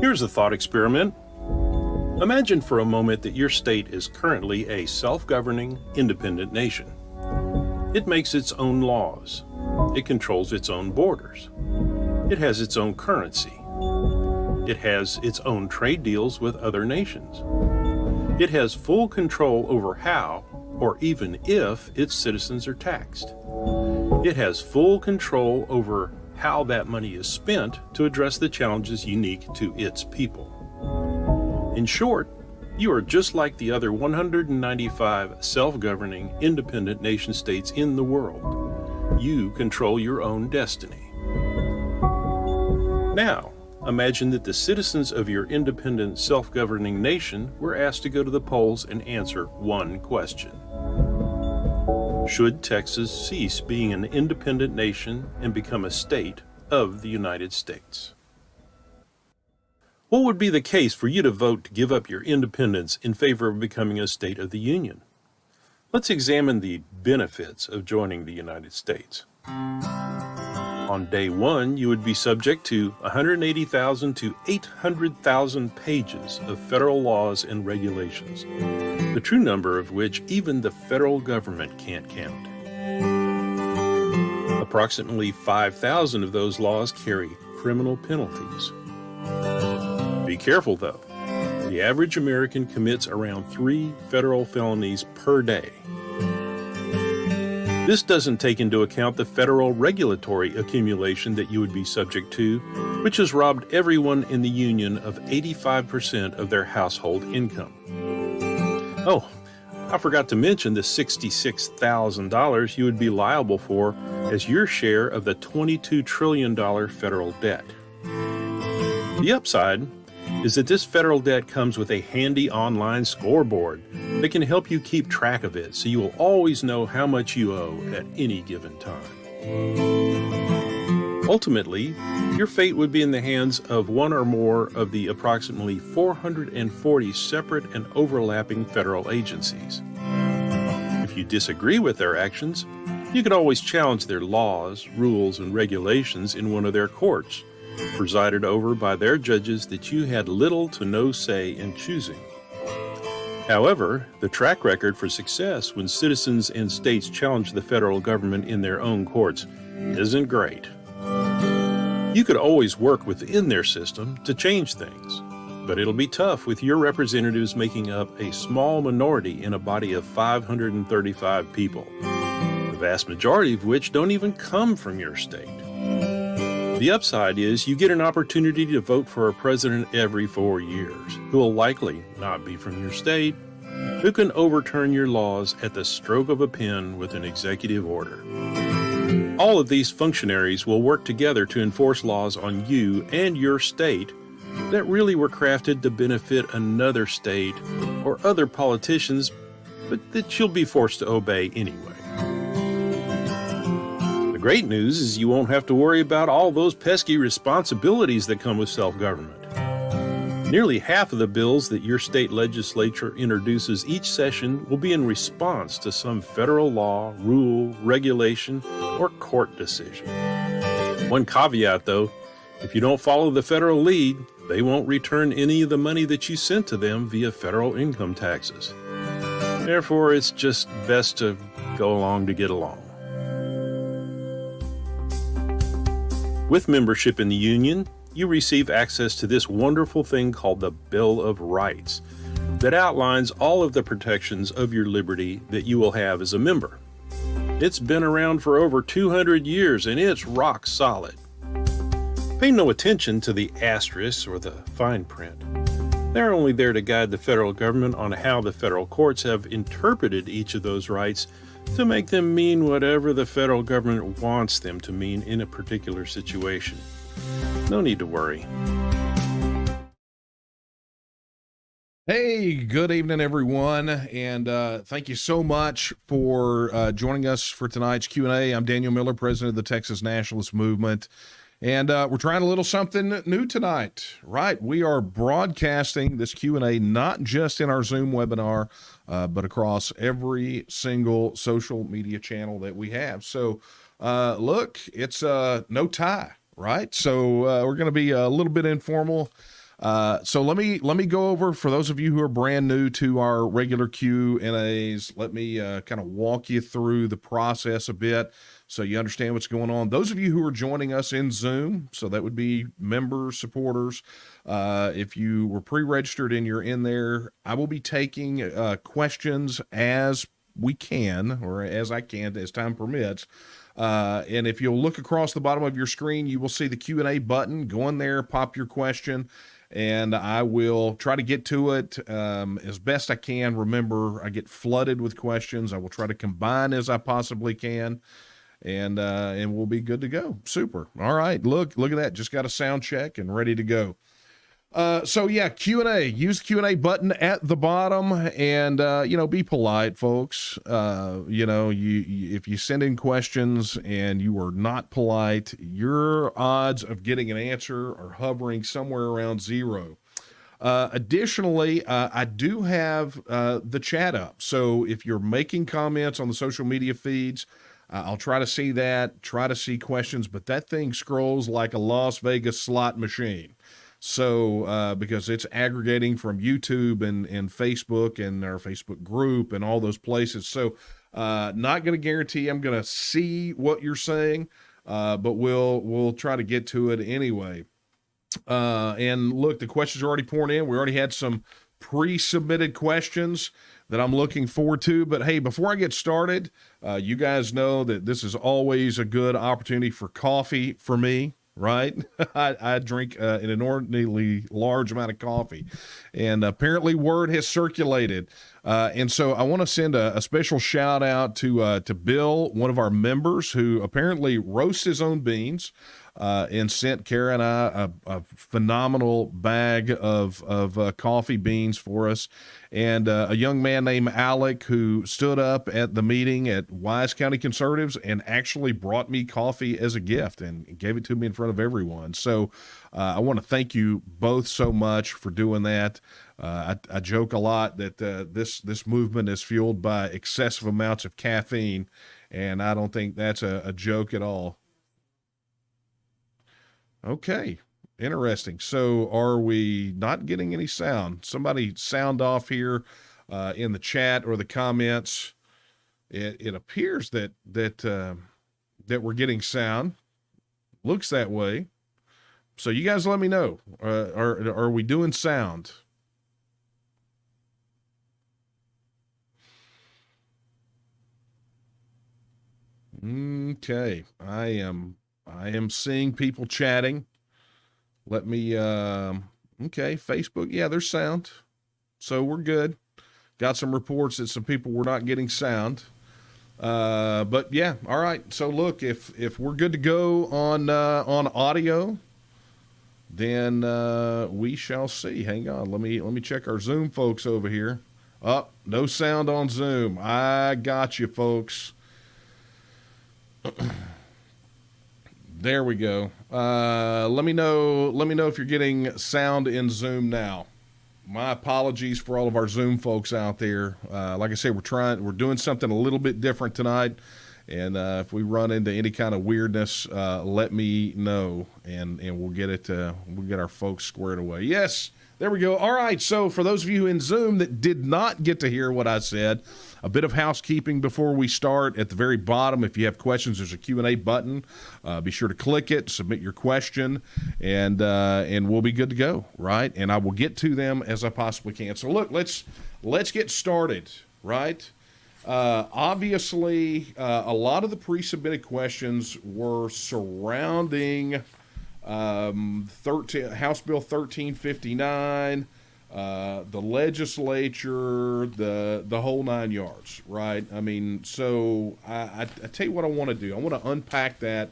Here's a thought experiment. Imagine for a moment that your state is currently a self-governing, independent nation. It makes its own laws. It controls its own borders. It has its own currency. It has its own trade deals with other nations. It has full control over how, or even if, its citizens are taxed. It has full control over how that money is spent to address the challenges unique to its people. In short, you are just like the other 195 self-governing, independent nation states in the world. You control your own destiny. Now, imagine that the citizens of your independent, self-governing nation were asked to go to the polls and answer one question. Should Texas cease being an independent nation and become a state of the United States? What would be the case for you to vote to give up your independence in favor of becoming a state of the Union? Let's examine the benefits of joining the United States. On day one, you would be subject to 180,000 to 800,000 pages of federal laws and regulations, the true number of which even the federal government can't count. Approximately 5,000 of those laws carry criminal penalties. Be careful, though. The average American commits around 3 federal felonies per day. This doesn't take into account the federal regulatory accumulation that you would be subject to, which has robbed everyone in the Union of 85% of their household income. Oh, I forgot to mention the $66,000 you would be liable for as your share of the $22 trillion federal debt. The upside is that this federal debt comes with a handy online scoreboard that can help you keep track of it so you will always know how much you owe at any given time. Ultimately, your fate would be in the hands of one or more of the approximately 440 separate and overlapping federal agencies. If you disagree with their actions, you can always challenge their laws, rules, and regulations in one of their courts, presided over by their judges that you had little to no say in choosing. However, the track record for success when citizens and states challenge the federal government in their own courts isn't great. You could always work within their system to change things, but it'll be tough with your representatives making up a small minority in a body of 535 people, the vast majority of which don't even come from your state. The upside is you get an opportunity to vote for a president every 4 years, who will likely not be from your state, who can overturn your laws at the stroke of a pen with an executive order. All of these functionaries will work together to enforce laws on you and your state that really were crafted to benefit another state or other politicians, but that you'll be forced to obey anyway. The great news is you won't have to worry about all those pesky responsibilities that come with self-government. Nearly half of the bills that your state legislature introduces each session will be in response to some federal law, rule, regulation, or court decision. One caveat, though, if you don't follow the federal lead, they won't return any of the money that you sent to them via federal income taxes. Therefore, it's just best to go along to get along. With membership in the Union, you receive access to this wonderful thing called the Bill of Rights that outlines all of the protections of your liberty that you will have as a member. It's been around for over 200 years and it's rock solid. Pay no attention to the asterisks or the fine print. They're only there to guide the federal government on how the federal courts have interpreted each of those rights to make them mean whatever the federal government wants them to mean in a particular situation. No need to worry. Hey, good evening, everyone, and thank you so much for joining us for tonight's Q&A. I'm Daniel Miller, president of the Texas Nationalist movement, and we're trying a little something new tonight. Right, we are broadcasting this Q&A not just in our Zoom webinar, but across every single social media channel that we have. So, look, it's no tie, right? So we're going to be a little bit informal So let me go over, for those of you who are brand new to our regular Q&As, let me kind of walk you through the process a bit so you understand what's going on. Those of you who are joining us in Zoom, so that would be members, supporters, if you were pre-registered and you're in there, I will be taking questions as we can, or as I can, as time permits. And if you'll look across the bottom of your screen, you will see the Q&A button. Go in there, pop your question, and I will try to get to it as best I can. Remember, I get flooded with questions. I will try to combine as I possibly can, and we'll be good to go. Super. All right, look at that. Just got a sound check and ready to go. So yeah, Q&A. Use the Q&A button at the bottom, and be polite, folks. If you send in questions and you are not polite, your odds of getting an answer are hovering somewhere around 0. Additionally, I do have the chat up. So if you're making comments on the social media feeds, I'll try to see that, try to see questions, but that thing scrolls like a Las Vegas slot machine. So, because it's aggregating from YouTube and Facebook and our Facebook group and all those places. So, not going to guarantee I'm going to see what you're saying, but we'll try to get to it anyway. And look, the questions are already pouring in. We already had some pre-submitted questions that I'm looking forward to. But hey, before I get started, you guys know that this is always a good opportunity for coffee for me. Right? I drink an inordinately large amount of coffee, and apparently word has circulated. And so I want to send a special shout out to Bill, one of our members, who apparently roasts his own beans, and sent Kara and I a phenomenal bag of coffee beans for us. And a young man named Alec, who stood up at the meeting at Wise County Conservatives and actually brought me coffee as a gift and gave it to me in front of everyone. So I want to thank you both so much for doing that. I joke a lot that this movement is fueled by excessive amounts of caffeine, and I don't think that's a joke at all. Okay, interesting. So are we not getting any sound? Somebody sound off here in the chat or the comments. It appears that we're getting sound. Looks that way. So you guys let me know. Are we doing sound? Okay, I am seeing people chatting. Let me, okay, Facebook. Yeah, there's sound. So we're good. Got some reports that some people were not getting sound. But yeah, all right. So look, if we're good to go on audio, then we shall see. Hang on. Let me check our Zoom folks over here. Oh, no sound on Zoom. I got you, folks. There we go. Let me know if you're getting sound in Zoom now. My apologies for all of our Zoom folks out there. Like I say, we're doing something a little bit different tonight. And if we run into any kind of weirdness, let me know, and we'll get our folks squared away. Yes, there we go. All right. So for those of you in Zoom that did not get to hear what I said, a bit of housekeeping before we start. At the very bottom, if you have questions, there's a Q&A button. Be sure to click it, submit your question, and we'll be good to go, right? And I will get to them as I possibly can. So look, let's get started, right? Obviously, a lot of the pre-submitted questions were surrounding House Bill 1359, the legislature, the whole 9 yards, right? I mean, so I tell you what I want to do. I want to unpack that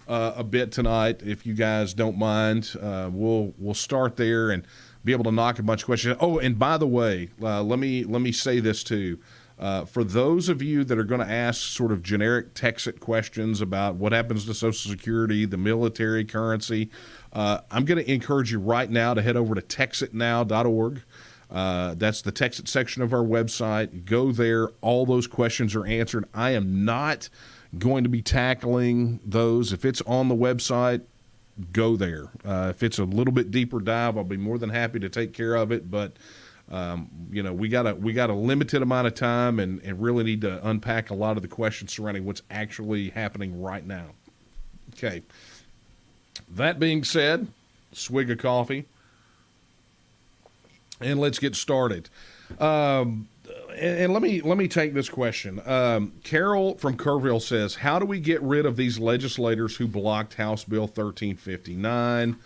a bit tonight, if you guys don't mind. We'll start there and be able to knock a bunch of questions. Oh, and by the way, let me say this too. For those of you that are going to ask sort of generic Texit questions about what happens to Social Security, the military, currency, I'm going to encourage you right now to head over to texitnow.org. That's the Texit section of our website. Go there. All those questions are answered. I am not going to be tackling those. If it's on the website, go there. If it's a little bit deeper dive, I'll be more than happy to take care of it. But we got a limited amount of time, and really need to unpack a lot of the questions surrounding what's actually happening right now. Okay. That being said, swig of coffee, and let's get started. And let me take this question. Carol from Kerrville says, how do we get rid of these legislators who blocked House Bill 1359?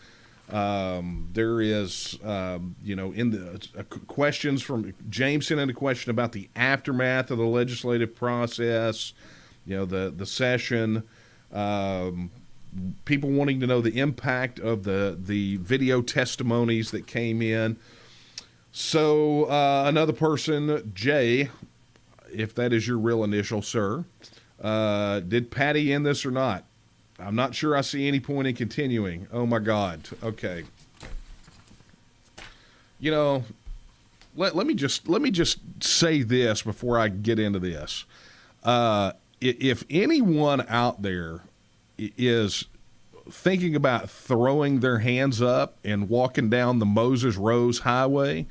There is, in the questions from James sent in a question about the aftermath of the legislative process, the session, people wanting to know the impact of the video testimonies that came in. So another person, Jay, if that is your real initial, sir, did Patty end this or not? I'm not sure I see any point in continuing. Oh, my God. Okay. Let me just say this before I get into this. If anyone out there is thinking about throwing their hands up and walking down the Moses Rose Highway,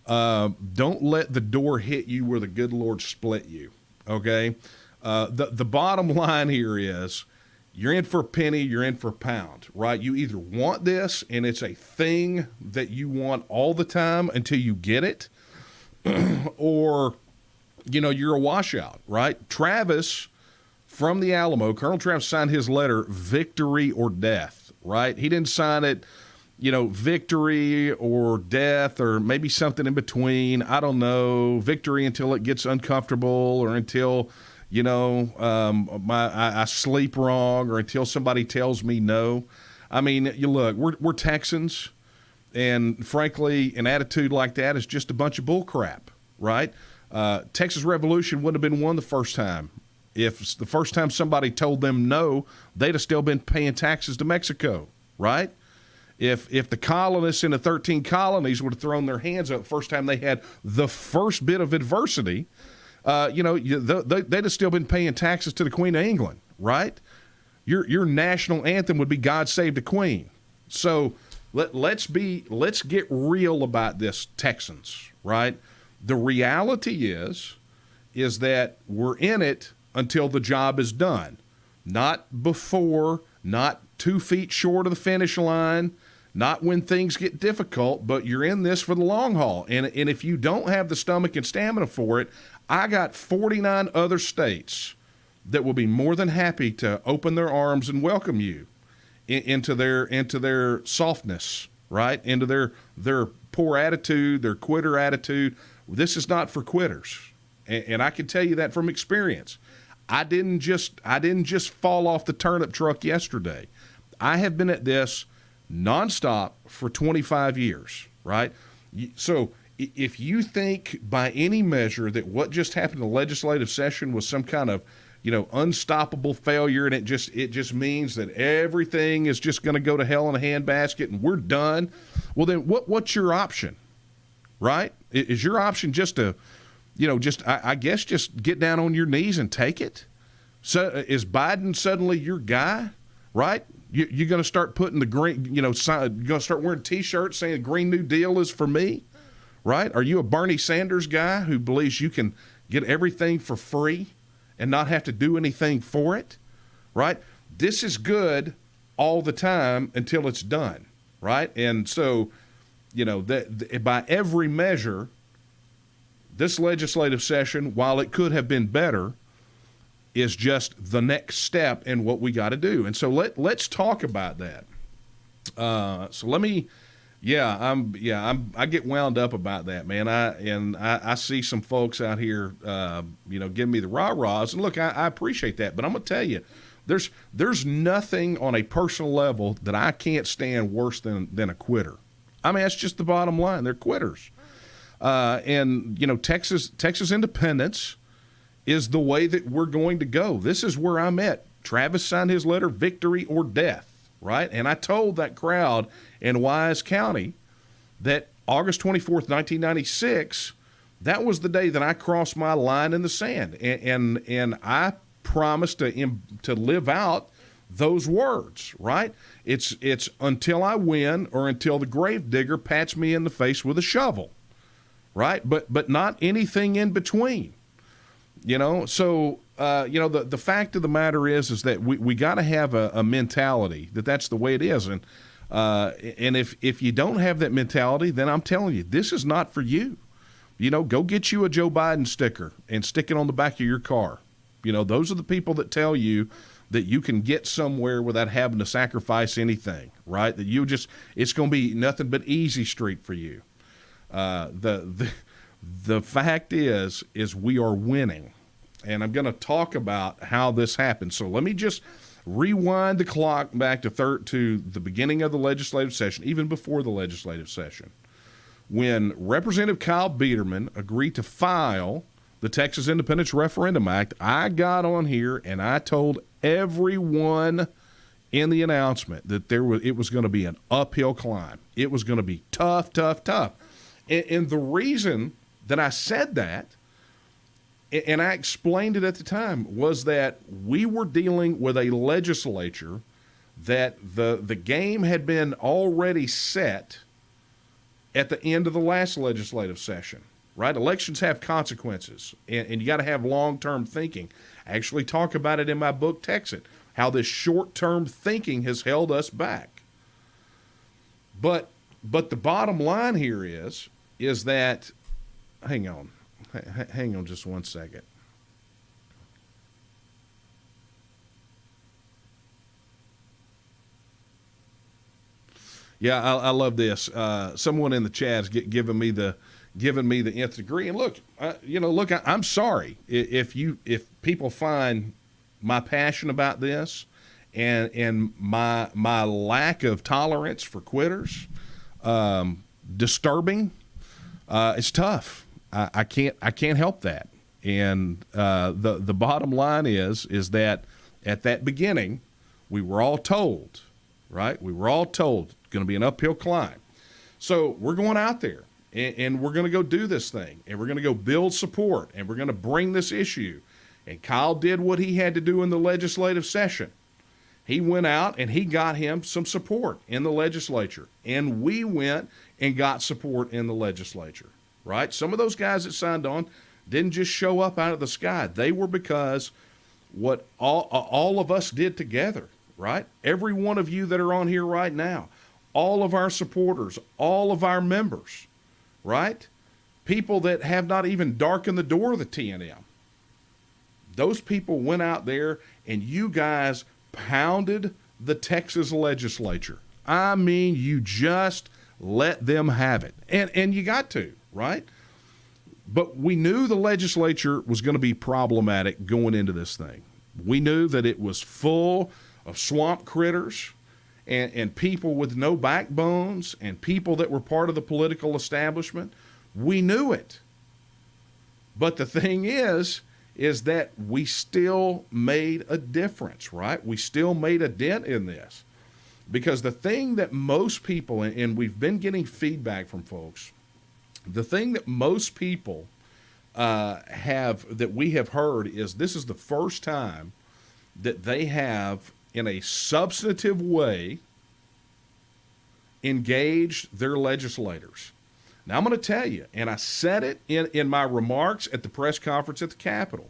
don't let the door hit you where the good Lord split you, okay? The bottom line here is you're in for a penny, you're in for a pound, right? You either want this and it's a thing that you want all the time until you get it, or, you're a washout, right? Travis from the Alamo, Colonel Travis signed his letter, victory or death, right? He didn't sign it, victory or death, or maybe something in between. I don't know. Victory until it gets uncomfortable, or until, I sleep wrong, or until somebody tells me no. I mean, look, we're Texans, and frankly, an attitude like that is just a bunch of bull crap, right? Texas Revolution wouldn't have been won the first time. If the first time somebody told them no, they'd have still been paying taxes to Mexico, right? If the colonists in the 13 colonies would have thrown their hands up the first time they had the first bit of adversity, they'd have still been paying taxes to the Queen of England, right? Your national anthem would be "God Save the Queen." So let's get real about this, Texans, right? The reality is that we're in it until the job is done. Not before, not 2 feet short of the finish line, not when things get difficult, but you're in this for the long haul. And if you don't have the stomach and stamina for it, I got 49 other states that will be more than happy to open their arms and welcome you into their softness, right? Into their poor attitude, their quitter attitude. This is not for quitters. And I can tell you that from experience. I didn't just fall off the turnip truck yesterday. I have been at this nonstop for 25 years, right? So if you think by any measure that what just happened in the legislative session was some kind of, unstoppable failure, and it just means that everything is just going to go to hell in a handbasket and we're done, well then what's your option, right? Is your option just to I guess just get down on your knees and take it? So is Biden suddenly your guy, right? You're going to start putting the green, you're going to start wearing T-shirts saying the Green New Deal is for me, right? Are you a Bernie Sanders guy who believes you can get everything for free and not have to do anything for it, right? This is good all the time until it's done, right? And so, by every measure, this legislative session, while it could have been better, is just the next step in what we got to do. And so let's talk about that. I get wound up about that, man. I see some folks out here, giving me the rah-rahs, and look, I appreciate that, but I'm gonna tell you, there's nothing on a personal level that I can't stand worse than a quitter. I mean, that's just the bottom line. They're quitters. Texas independence is the way that we're going to go. This is where I'm at. Travis signed his letter, victory or death, right? And I told that crowd in Wise County that August 24th, 1996, that was the day that I crossed my line in the sand. And I promised to live out those words, right? It's until I win or until the gravedigger pats me in the face with a shovel, right? But not anything in between, So, the fact of the matter is that we got to have a mentality that's the way it is. And if you don't have that mentality, then I'm telling you, this is not for you. Go get you a Joe Biden sticker and stick it on the back of your car. Those are the people that tell you that you can get somewhere without having to sacrifice anything, right? That it's going to be nothing but easy street for you. The fact is we are winning, and I'm going to talk about how this happened. So let me just rewind the clock back to the beginning of the legislative session, even before the legislative session, when Representative Kyle Biederman agreed to file the Texas Independence Referendum Act. I got on here and I told everyone in the announcement that it was going to be an uphill climb. It was going to be tough. And the reason that I said that, and I explained it at the time, was that we were dealing with a legislature that the game had been already set at the end of the last legislative session. Right? Elections have consequences, and you got to have long-term thinking. I actually talk about it in my book, Texas, how this short-term thinking has held us back. But the bottom line here is that, hang on just one second. Yeah, I love this. Someone in the chat is giving me the nth degree. And look, I'm sorry if people find my passion about this and my lack of tolerance for quitters disturbing. It's tough. I can't help that. And the bottom line is that at that beginning, we were all told, right? We were all told it's going to be an uphill climb. So we're going out there. And we're going to go do this thing, and we're going to go build support, and we're going to bring this issue. And Kyle did what he had to do in the legislative session. He went out and he got him some support in the legislature, and we went and got support in the legislature, right? Some of those guys that signed on didn't just show up out of the sky. They were because what all of us did together, right? Every one of you that are on here right now, all of our supporters, all of our members, right? People that have not even darkened the door of the TNM. Those people went out there and you guys pounded the Texas legislature. I mean, you just let them have it. And you got to, right? But we knew the legislature was going to be problematic going into this thing. We knew that it was full of swamp critters and people with no backbones and people that were part of the political establishment. We knew it. But the thing is that we still made a difference, right? We still made a dent in this. Because the thing that most people, and we've been getting feedback from folks, the thing that most people that we have heard is this is the first time that they have, in a substantive way, engaged their legislators. Now, I'm going to tell you, and I said it in my remarks at the press conference at the Capitol,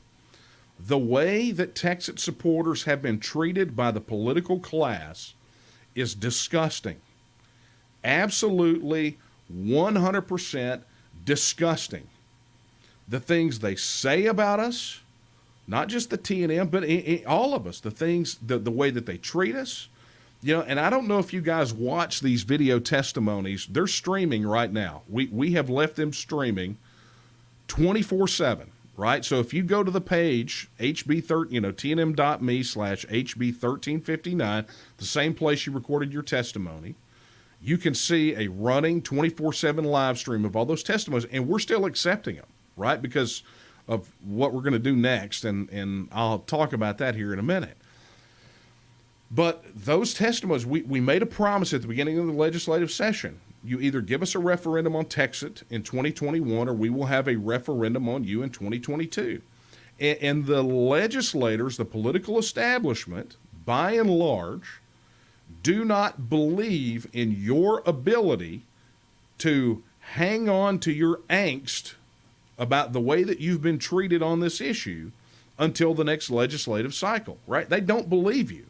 the way that Texas supporters have been treated by the political class is disgusting. Absolutely 100% disgusting. The things they say about us, not just the TNM, but all of us, the things, the way that they treat us. You know, and I don't know if you guys watch these video testimonies. They're streaming right now. We have left them streaming 24/7, right? So if you go to the page, tnm.me/HB1359, the same place you recorded your testimony, you can see a running 24/7 live stream of all those testimonies, and we're still accepting them, right? Because of what we're going to do next, and I'll talk about that here in a minute. But those testimonies, we made a promise at the beginning of the legislative session. You either give us a referendum on Texas in 2021, or we will have a referendum on you in 2022. And the legislators, the political establishment, by and large, do not believe in your ability to hang on to your angst about the way that you've been treated on this issue until the next legislative cycle, right? They don't believe you.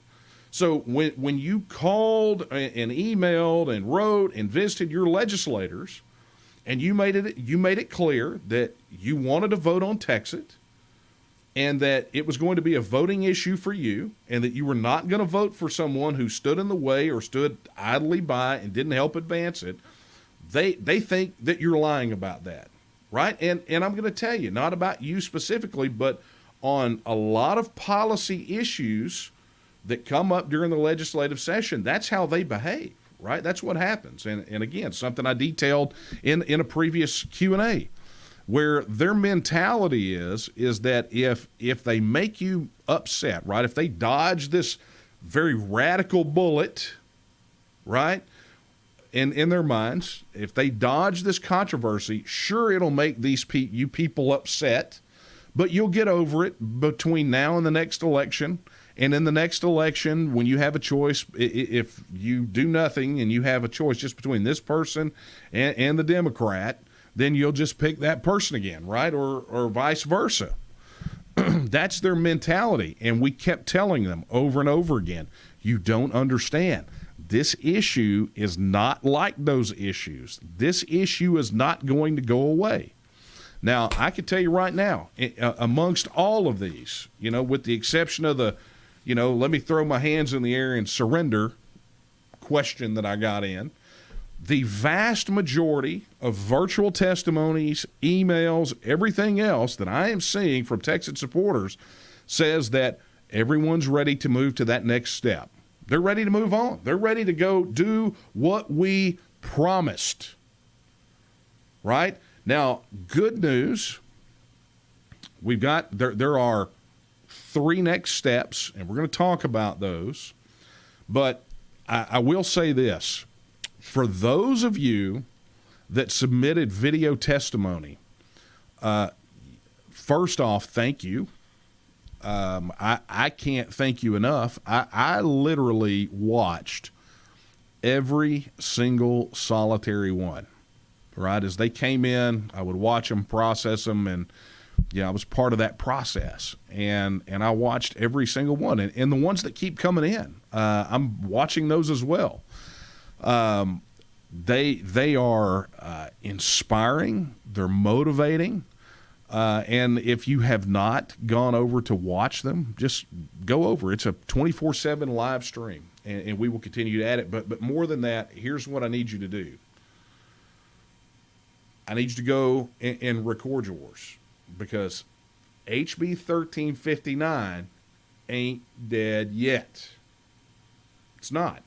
So when you called and emailed and wrote and visited your legislators, and you made it clear that you wanted to vote on Texas, and that it was going to be a voting issue for you, and that you were not going to vote for someone who stood in the way or stood idly by and didn't help advance it, they think that you're lying about that, right? And I'm going to tell you, not about you specifically, but on a lot of policy issues that come up during the legislative session, that's how they behave, right? That's what happens. And again, something I detailed in a previous Q&A, where their mentality is that if they make you upset, right, if they dodge this very radical bullet, right, in their minds, if they dodge this controversy, sure, it'll make you people upset, but you'll get over it between now and the next election. And in the next election, when you have a choice, if you do nothing and you have a choice just between this person and the Democrat, then you'll just pick that person again, right? Or vice versa. That's their mentality. And we kept telling them over and over again, you don't understand. This issue is not like those issues. This issue is not going to go away. Now, I can tell you right now, amongst all of these, with the exception of the, let me throw my hands in the air and surrender question that I got in, the vast majority of virtual testimonies, emails, everything else that I am seeing from Texas supporters says that everyone's ready to move to that next step. They're ready to move on. They're ready to go do what we promised. Right? Now, good news, we've got, there are 3 next steps, and we're going to talk about those. But I will say this. For those of you that submitted video testimony, first off, thank you. I can't thank you enough. I literally watched every single solitary one, right? As they came in, I would watch them, process them, and I was part of that process. And I watched every single one. And the ones that keep coming in, I'm watching those as well. They are inspiring. They're motivating. And if you have not gone over to watch them, just go over. It's a 24/7 live stream, and we will continue to add it. But more than that, here's what I need you to do. I need you to go and record yours, because HB 1359 ain't dead yet. It's not.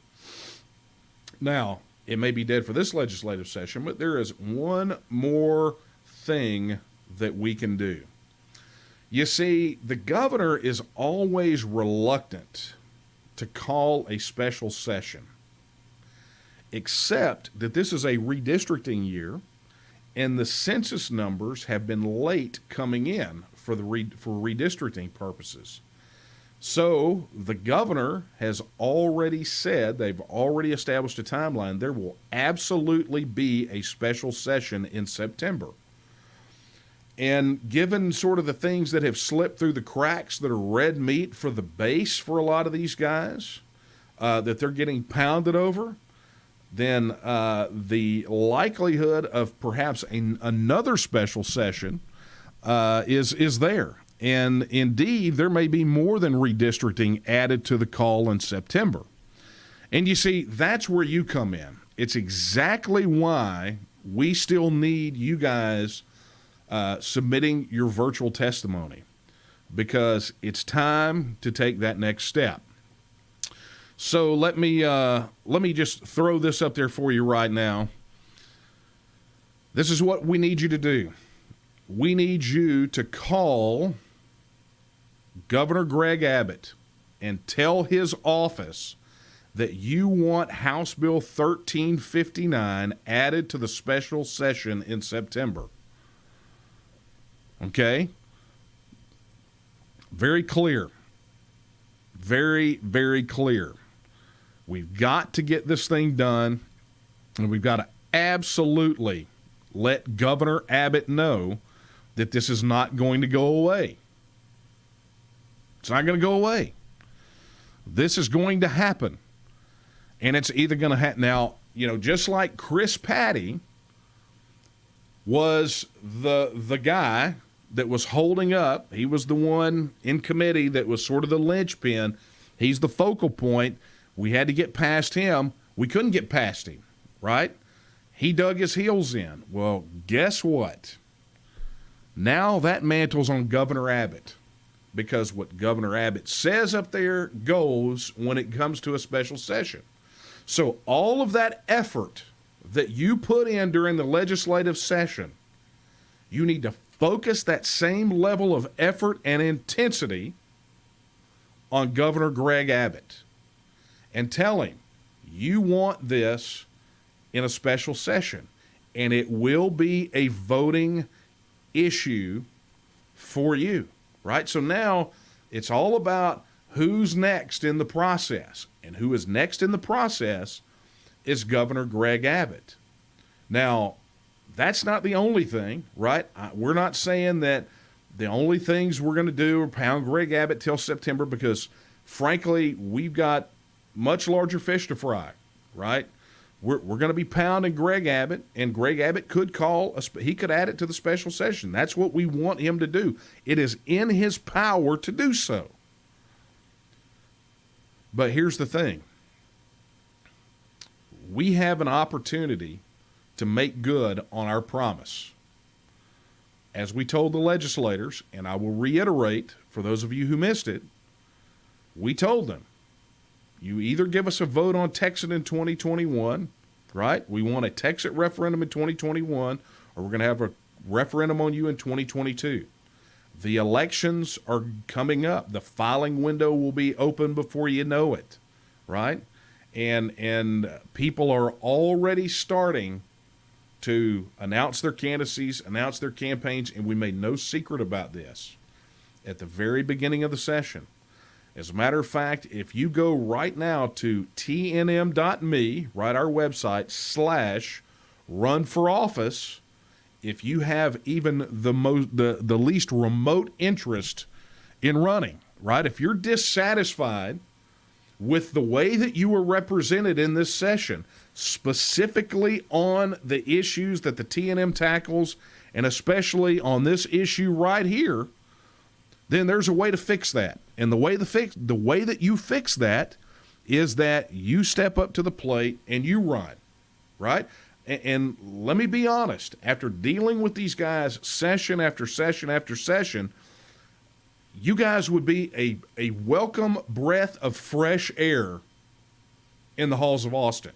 Now, it may be dead for this legislative session, but there is one more thing that we can do. You see, the governor is always reluctant to call a special session, except that this is a redistricting year, and the census numbers have been late coming in for redistricting purposes. So the governor has already said, they've already established a timeline, there will absolutely be a special session in September. And given sort of the things that have slipped through the cracks that are red meat for the base for a lot of these guys, that they're getting pounded over, then the likelihood of perhaps another special session is there. And indeed, there may be more than redistricting added to the call in September. And you see, that's where you come in. It's exactly why we still need you guys submitting your virtual testimony, because it's time to take that next step. So let me just throw this up there for you right now. This is what we need you to do. We need you to call Governor Greg Abbott and tell his office that you want House Bill 1359 added to the special session in September. Okay? Very clear. very, very clear. We've got to get this thing done, and we've got to absolutely let Governor Abbott know that this is not going to go away. It's not going to go away. This is going to happen. And it's either going to happen. Now, just like Chris Patty was the guy that was holding up, he was the one in committee that was sort of the linchpin. He's the focal point. We had to get past him. We couldn't get past him, right? He dug his heels in. Well, guess what? Now that mantle's on Governor Abbott, because what Governor Abbott says up there goes when it comes to a special session. So all of that effort that you put in during the legislative session, you need to focus that same level of effort and intensity on Governor Greg Abbott and tell him you want this in a special session, and it will be a voting issue for you, right? So now it's all about who's next in the process, and who is next in the process is Governor Greg Abbott. Now, that's not the only thing, right? We're not saying that the only things we're going to do are pound Greg Abbott till September, because, frankly, we've got much larger fish to fry, right? We're going to be pounding Greg Abbott, and Greg Abbott could he could add it to the special session. That's what we want him to do. It is in his power to do so. But here's the thing. We have an opportunity to make good on our promise. As we told the legislators, and I will reiterate for those of you who missed it, we told them, you either give us a vote on Texas in 2021, right? We want a Texas referendum in 2021, or we're going to have a referendum on you in 2022. The elections are coming up. The filing window will be open before you know it, right? And people are already starting to announce their candidacies, announce their campaigns, and we made no secret about this at the very beginning of the session. As a matter of fact, if you go right now to tnm.me, right, our website, /run for office, if you have even the least remote interest in running, right, if you're dissatisfied with the way that you were represented in this session, specifically on the issues that the TNM tackles, and especially on this issue right here, then there's a way to fix that. And the way that you fix that is that you step up to the plate and you run, right? And let me be honest, after dealing with these guys session after session after session, you guys would be a welcome breath of fresh air in the halls of Austin.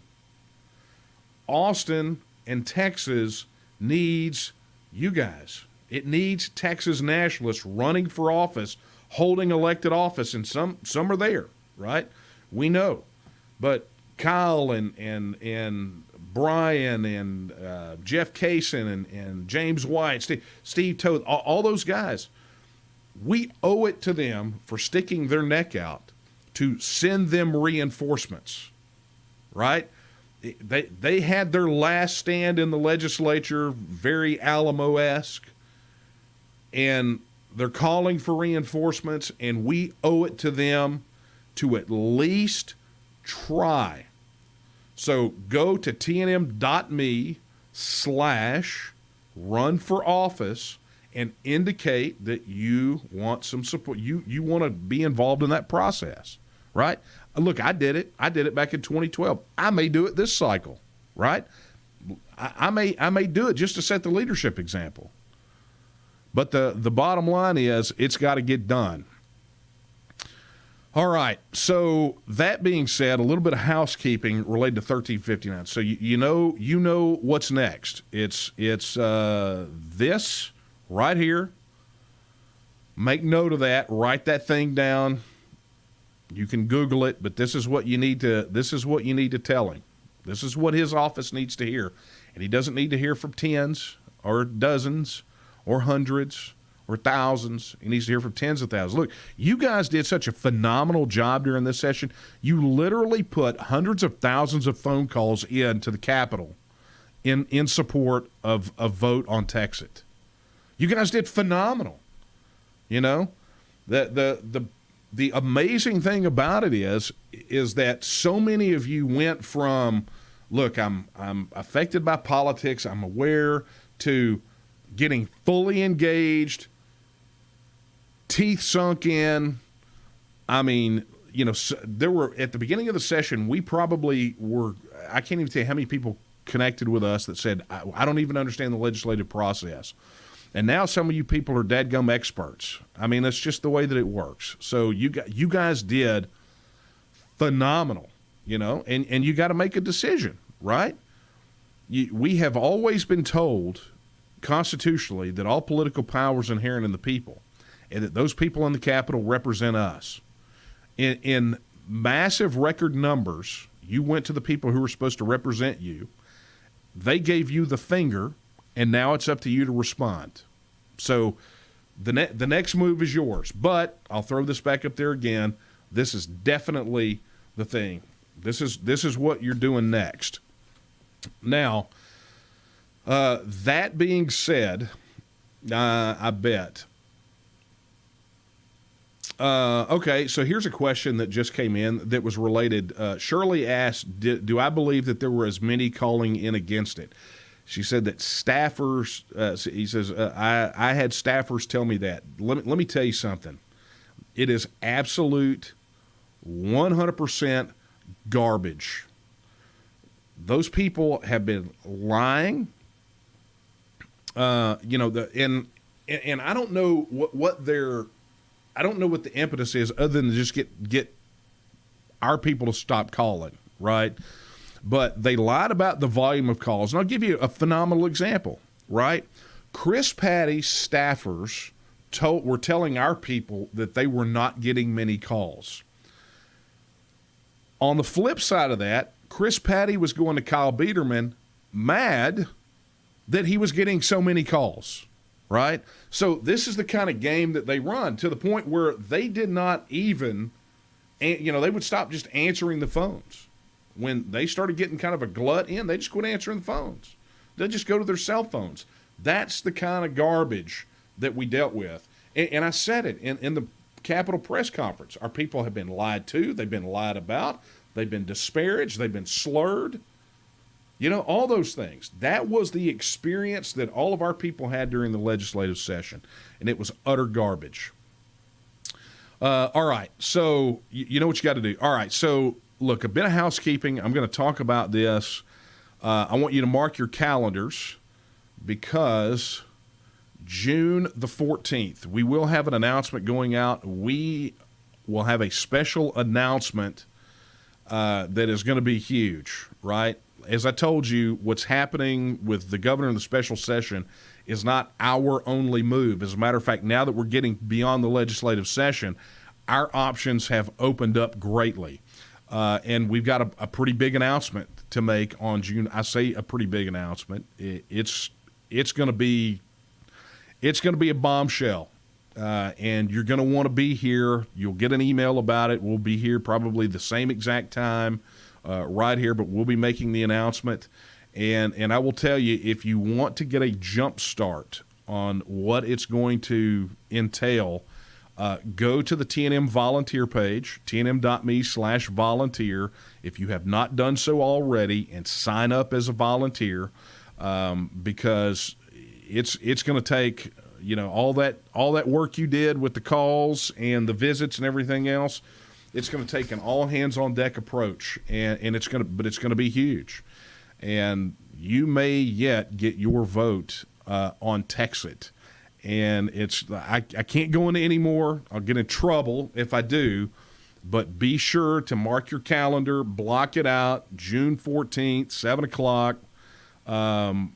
Austin and Texas needs you guys. It needs Texas nationalists running for office, holding elected office, and some are there, right? We know. But Kyle and Brian and Jeff Kaysen and James White, Steve Toth, all those guys, we owe it to them for sticking their neck out to send them reinforcements, right? They had their last stand in the legislature, very Alamo-esque, and they're calling for reinforcements, and we owe it to them to at least try. So go to tnm.me/run-for-office and indicate that you want some support. You want to be involved in that process, right? Look, I did it. I did it back in 2012. I may do it this cycle, right? I may do it just to set the leadership example. But the bottom line is it's got to get done. All right. So that being said, a little bit of housekeeping related to 1359. So you know what's next. It's this right here. Make note of that. Write that thing down. You can Google it, but this is what you need to tell him. This is what his office needs to hear. And he doesn't need to hear from tens or dozens or hundreds or thousands. He needs to hear from tens of thousands. Look, you guys did such a phenomenal job during this session. You literally put hundreds of thousands of phone calls into the Capitol in support of a vote on Texas. You guys did phenomenal. You know, the amazing thing about it is that so many of you went from, look, I'm affected by politics, I'm aware, to getting fully engaged, teeth sunk in. I mean, you know, there were, at the beginning of the session, we probably were, I can't even tell you how many people connected with us that said, I don't even understand the legislative process. And now some of you people are dadgum experts. I mean, that's just the way that it works. So you guys did phenomenal, you know, and you got to make a decision, right? We have always been told constitutionally that all political power is inherent in the people, and that those people in the Capitol represent us. In massive record numbers, you went to the people who were supposed to represent you. They gave you the finger, and now it's up to you to respond. So the next move is yours. But I'll throw this back up there again. This is definitely the thing. This is what you're doing next. Now, that being said, I bet. Okay, so here's a question that just came in that was related. Shirley asked, do I believe that there were as many calling in against it? She said that staffers, he says, I had staffers tell me that. Let me tell you something. It is absolute 100% garbage. Those people have been lying. You know, and I don't know I don't know what the impetus is other than to just get our people to stop calling, right? But they lied about the volume of calls. And I'll give you a phenomenal example, right? Chris Patty's staffers were telling our people that they were not getting many calls. On the flip side of that, Chris Patty was going to Kyle Biederman mad that he was getting so many calls, right? So this is the kind of game that they run, to the point where they did not even, you know, they would stop just answering the phones. When they started getting kind of a glut in, they just quit answering the phones. They just go to their cell phones. That's the kind of garbage that we dealt with. And I said it in the Capitol press conference. Our people have been lied to. They've been lied about. They've been disparaged. They've been slurred. You know, all those things. That was the experience that all of our people had during the legislative session, and it was utter garbage. All right, so you know what you got to do. All right, so look, a bit of housekeeping. I'm going to talk about this. I want you to mark your calendars, because June the 14th, we will have an announcement going out. We will have a special announcement that is going to be huge, right? As I told you, what's happening with the governor in the special session is not our only move. As a matter of fact, now that we're getting beyond the legislative session, our options have opened up greatly. And we've got a pretty big announcement to make on June. I say a pretty big announcement. It's going to be a bombshell. And you're going to want to be here. You'll get an email about it. We'll be here probably the same exact time right here, but we'll be making the announcement. And I will tell you, if you want to get a jump start on what it's going to entail, go to the TNM volunteer page, tnm.me/volunteer, if you have not done so already, and sign up as a volunteer, because it's going to take, you know, all that work you did with the calls and the visits and everything else. It's going to take an all hands on deck approach, and it's going to be huge, and you may yet get your vote on Texas. And I can't go into any more. I'll get in trouble if I do, but be sure to mark your calendar, block it out, June 14th, 7 o'clock. You'll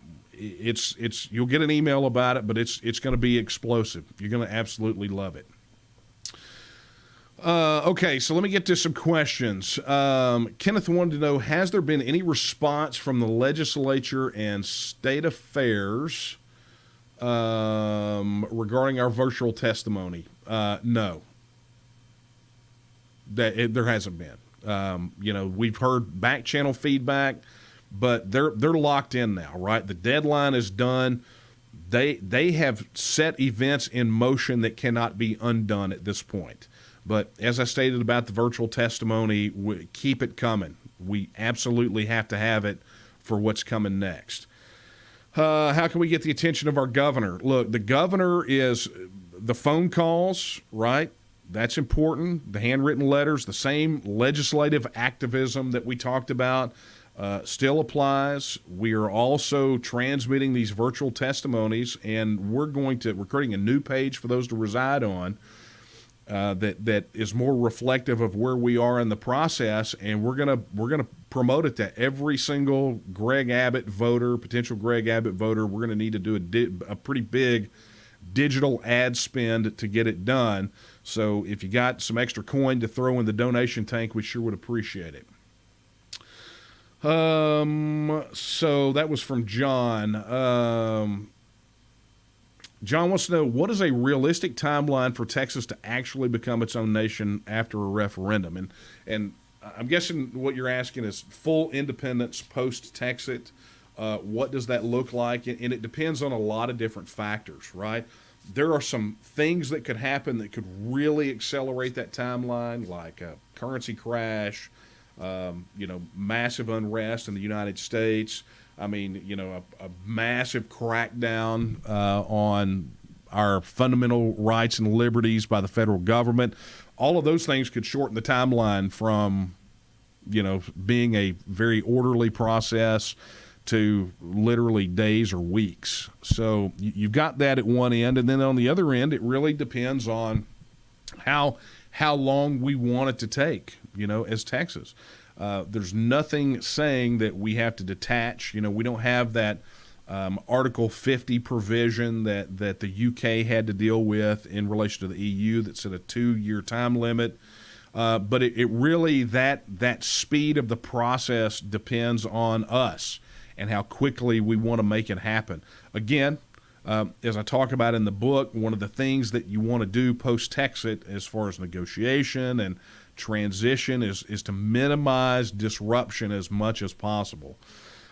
get an email about it, but it's going to be explosive. You're going to absolutely love it. Okay, so let me get to some questions. Kenneth wanted to know, has there been any response from the legislature and state affairs regarding our virtual testimony. No, there hasn't been. We've heard back channel feedback, but they're locked in now, right? The deadline is done. They have set events in motion that cannot be undone at this point. But as I stated about the virtual testimony, keep it coming. We absolutely have to have it for what's coming next. How can we get the attention of our governor? Look, the governor is the phone calls, right? That's important. The handwritten letters, the same legislative activism that we talked about still applies. We are also transmitting these virtual testimonies, and we're creating a new page for those to reside on that is more reflective of where we are in the process, and we're gonna promote it to every single Greg Abbott voter, potential Greg Abbott voter. We're gonna need to do a pretty big digital ad spend to get it done. So if you got some extra coin to throw in the donation tank, we sure would appreciate it. So that was from John. John wants to know, what is a realistic timeline for Texas to actually become its own nation after a referendum? And I'm guessing what you're asking is full independence post-Texit. What does that look like? And it depends on a lot of different factors, right? There are some things that could happen that could really accelerate that timeline, like a currency crash, massive unrest in the United States. I mean, a massive crackdown on our fundamental rights and liberties by the federal government. All of those things could shorten the timeline from, being a very orderly process to literally days or weeks. So you've got that at one end, and then on the other end, it really depends on how long we want it to take, as Texas. There's nothing saying that we have to detach. We don't have that Article 50 provision that the UK had to deal with in relation to the EU that set a 2-year time limit. But it really, that speed of the process depends on us and how quickly we want to make it happen. Again, as I talk about in the book, one of the things that you want to do post-Texit as far as negotiation and transition is to minimize disruption as much as possible.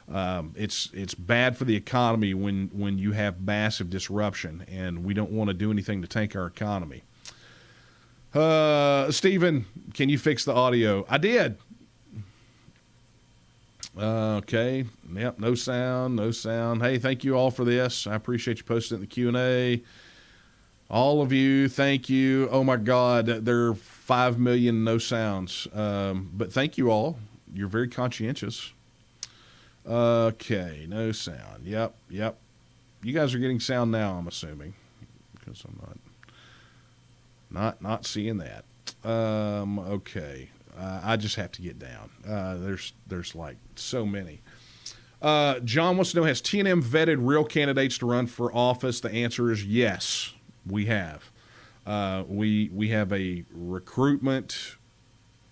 It's bad for the economy when you have massive disruption, and we don't want to do anything to tank our economy. Stephen, can you fix the audio? I did. Okay. Yep. No sound. Hey, thank you all for this. I appreciate you posting it in the Q&A. All of you, thank you. Oh my God, there are 5 million no sounds. But thank you all. You're very conscientious. Okay, no sound. Yep. You guys are getting sound now, I'm assuming, because I'm not seeing that. Okay. I just have to get down. There's like so many. John wants to know, has T&M vetted real candidates to run for office? The answer is yes, we have. We have a recruitment,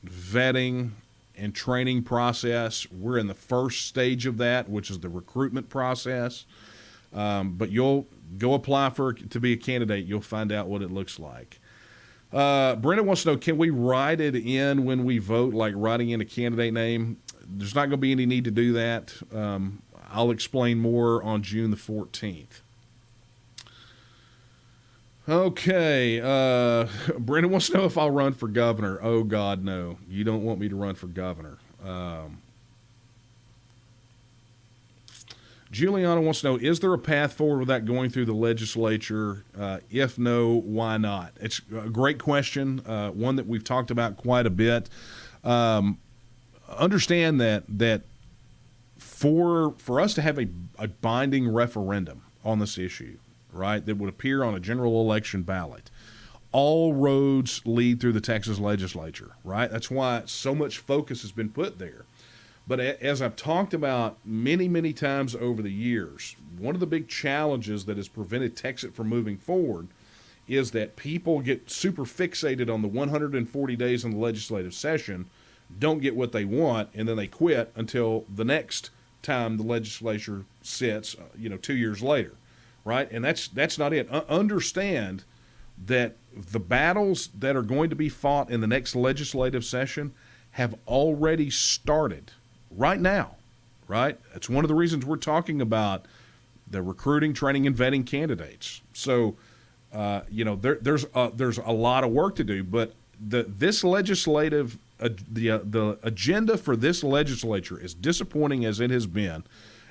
vetting, and training process. We're in the first stage of that, which is the recruitment process. But you'll go apply to be a candidate. You'll find out what it looks like. Brenda wants to know, can we write it in when we vote, like writing in a candidate name? There's not going to be any need to do that. I'll explain more on June the 14th. Okay. Brenda wants to know if I'll run for governor. Oh, God, no. You don't want me to run for governor. Juliana wants to know, is there a path forward without going through the legislature? If no, why not? It's a great question, one that we've talked about quite a bit. Understand that for us to have a binding referendum on this issue, right, that would appear on a general election ballot, all roads lead through the Texas Legislature, right? That's why so much focus has been put there. But as I've talked about many, many times over the years, one of the big challenges that has prevented Texas from moving forward is that people get super fixated on the 140 days in the legislative session, don't get what they want, and then they quit until the next time the legislature sits, 2 years later, right? And that's not it. Understand that the battles that are going to be fought in the next legislative session have already started right now, right? That's one of the reasons we're talking about the recruiting, training, and vetting candidates. So, there's a lot of work to do, but this legislative the agenda for this legislature, as disappointing as it has been,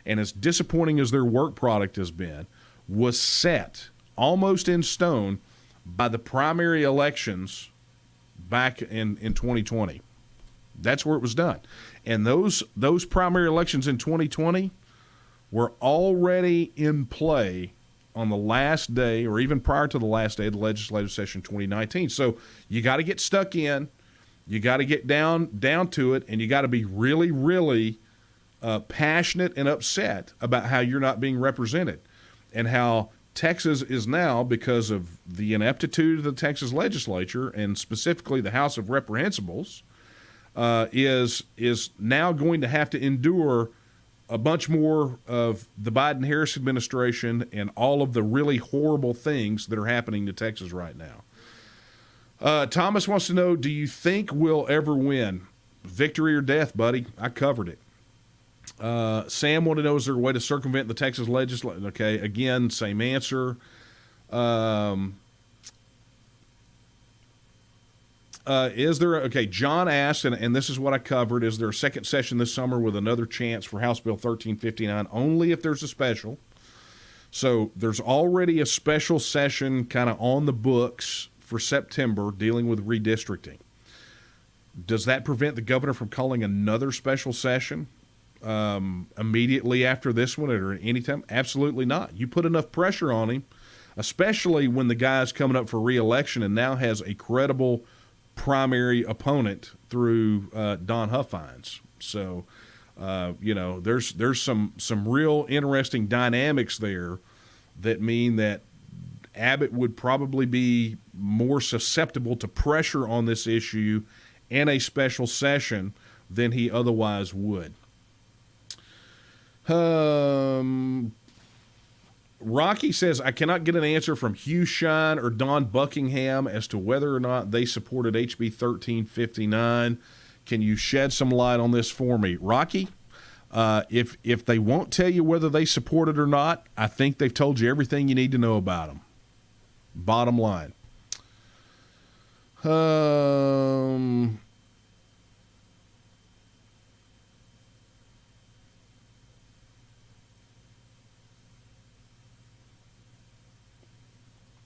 and as disappointing as their work product has been, was set almost in stone by the primary elections back in 2020. That's where it was done. And those primary elections in 2020 were already in play on the last day, or even prior to the last day of the legislative session 2019. So you got to get stuck in, you got to get down to it, and you got to be really, really passionate and upset about how you're not being represented, and how Texas is now, because of the ineptitude of the Texas Legislature and specifically the House of Reprehensibles, is now going to have to endure a bunch more of the Biden-Harris administration and all of the really horrible things that are happening to Texas right now. Thomas wants to know, do you think we'll ever win? Victory or death, buddy. I covered it. Sam wanted to know, is there a way to circumvent the Texas legislature? Okay, again, same answer. John asked, and this is what I covered, is there a second session this summer with another chance for House Bill 1359? Only if there's a special. So there's already a special session kind of on the books for September dealing with redistricting. Does that prevent the governor from calling another special session immediately after this one or at any time? Absolutely not. You put enough pressure on him, especially when the guy's coming up for re-election and now has a credible primary opponent through Don Huffines. So, there's some real interesting dynamics there that mean that Abbott would probably be more susceptible to pressure on this issue and a special session than he otherwise would. Rocky says, I cannot get an answer from Hugh Shine or Don Buckingham as to whether or not they supported HB 1359. Can you shed some light on this for me? Rocky, if they won't tell you whether they support it or not, I think they've told you everything you need to know about them. Bottom line.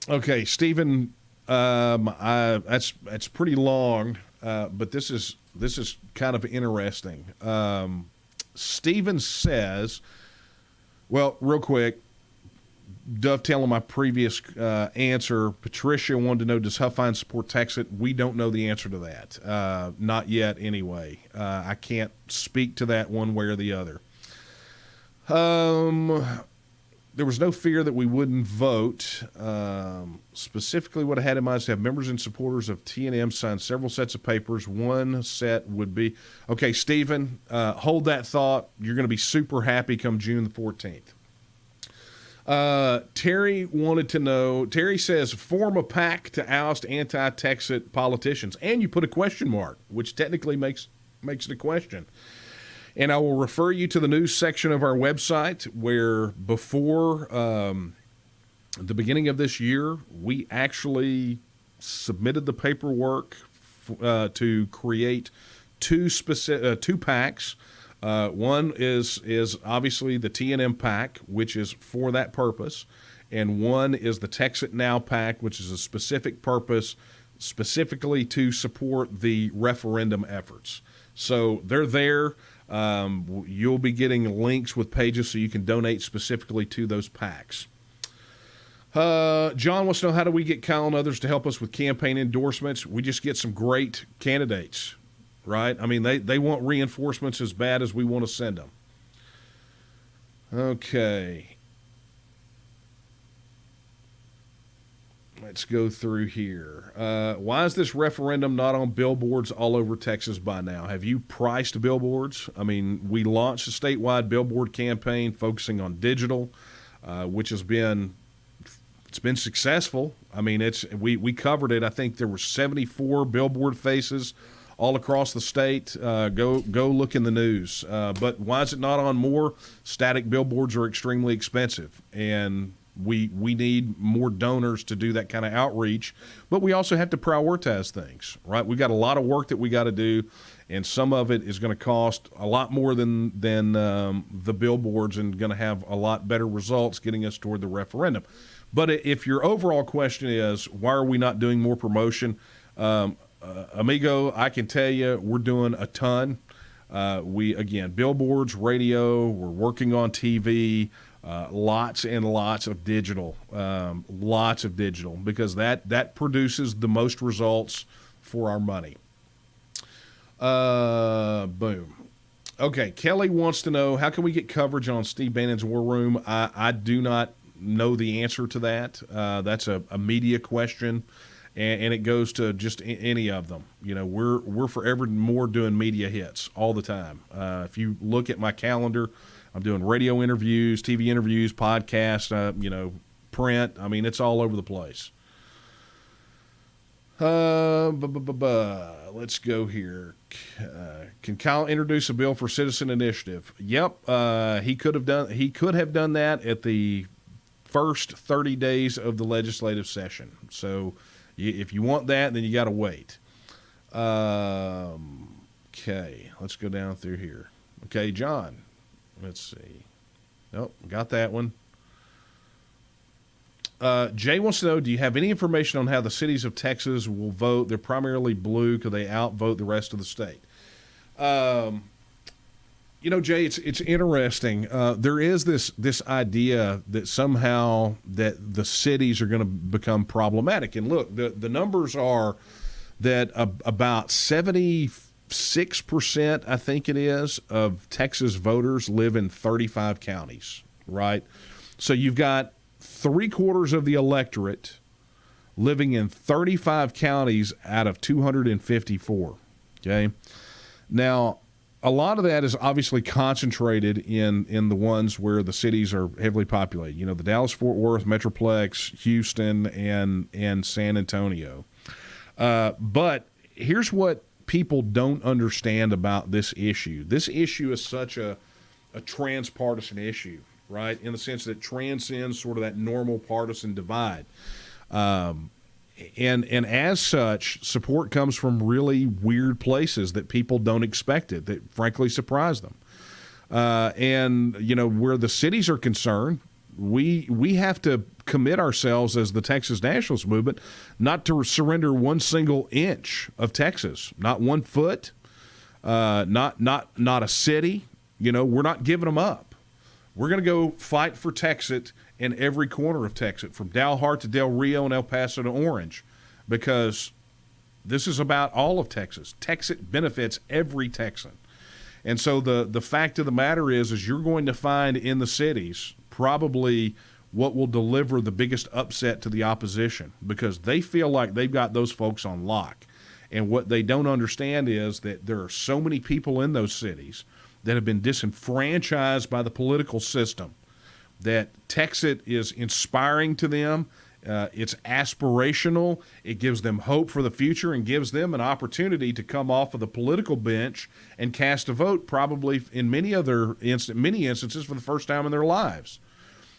Okay, Stephen, that's pretty long, but this is kind of interesting. Stephen says, well, real quick, dovetailing my previous answer, Patricia wanted to know, does Huffines support Texas? We don't know the answer to that. Not yet, anyway. I can't speak to that one way or the other. There was no fear that we wouldn't vote. Specifically, what I had in mind is to have members and supporters of T&M sign several sets of papers. One set would be, okay, Stephen, hold that thought. You're going to be super happy come June the 14th. Terry wanted to know, Terry says, form a pack to oust anti-Texas politicians. And you put a question mark, which technically makes it a question. And I will refer you to the news section of our website where before the beginning of this year, we actually submitted the paperwork to create two packs. One is obviously the T&M pack, which is for that purpose. And one is the Texas Now pack, which is a specific purpose specifically to support the referendum efforts. So they're there. You'll be getting links with pages so you can donate specifically to those packs. John wants to know, how do we get Kyle and others to help us with campaign endorsements? We just get some great candidates, right? I mean, they want reinforcements as bad as we want to send them. Okay. Let's go through here. Why is this referendum not on billboards all over Texas by now? Have you priced billboards? I mean, we launched a statewide billboard campaign focusing on digital, which has been It's been successful. I mean, we covered it. I think there were 74 billboard faces all across the state. Go look in the news. But why is it not on more? Static billboards are extremely expensive, and we need more donors to do that kind of outreach. But we also have to prioritize things, right? We got a lot of work that we got to do, and some of it is going to cost a lot more than the billboards, and going to have a lot better results getting us toward the referendum. But if your overall question is, why are we not doing more promotion? Amigo, I can tell you we're doing a ton. Again, billboards, radio, we're working on TV, lots and lots of digital, because that produces the most results for our money. Boom. Okay, Kelly wants to know, how can we get coverage on Steve Bannon's War Room? I do not know the answer to that. That's a media question, and it goes to just any of them. You know, we're forever more doing media hits all the time. If you look at my calendar, I'm doing radio interviews, TV interviews, podcasts, print. I mean, it's all over the place. Let's go here. Can Kyle introduce a bill for citizen initiative? Yep. He could have done that at the first 30 days of the legislative session. So if you want that, then you got to wait. Okay, let's go down through here. Okay, John, let's see. Nope, got that one. Jay wants to know, do you have any information on how the cities of Texas will vote? They're primarily blue. Could they outvote the rest of the state? Jay, it's interesting. There is this idea that somehow that the cities are going to become problematic. And look, the numbers are that about 76%, I think it is, of Texas voters live in 35 counties, right? So you've got 3/4 of the electorate living in 35 counties out of 254, okay? Now, a lot of that is obviously concentrated in the ones where the cities are heavily populated. You know, the Dallas-Fort Worth, Metroplex, Houston, and San Antonio. But here's what people don't understand about this issue. This issue is such a transpartisan issue, right, in the sense that it transcends sort of that normal partisan divide. And as such, support comes from really weird places that people don't expect it, that frankly surprise them. And, where the cities are concerned, we have to commit ourselves as the Texas Nationalist movement not to surrender one single inch of Texas, not 1 foot, not a city. We're not giving them up. We're going to go fight for Texas in every corner of Texas, from Dalhart to Del Rio and El Paso to Orange, because this is about all of Texas. Texas benefits every Texan. And so the fact of the matter is you're going to find in the cities probably what will deliver the biggest upset to the opposition, because they feel like they've got those folks on lock. And what they don't understand is that there are so many people in those cities that have been disenfranchised by the political system, that Texas is inspiring to them. It's aspirational. It gives them hope for the future and gives them an opportunity to come off of the political bench and cast a vote, probably in many instances for the first time in their lives.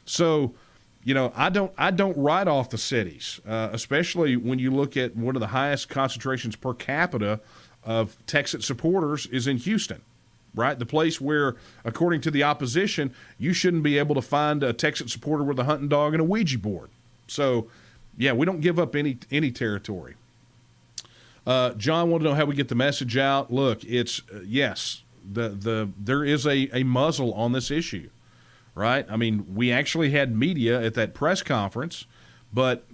So, I don't write off the cities, especially when you look at one of the highest concentrations per capita of Texas supporters is in Houston. Right? The place where, according to the opposition, you shouldn't be able to find a Texas supporter with a hunting dog and a Ouija board. So, yeah, we don't give up any territory. John wanted to know how we get the message out. Look, it's yes, there is a muzzle on this issue, right? I mean, we actually had media at that press conference, but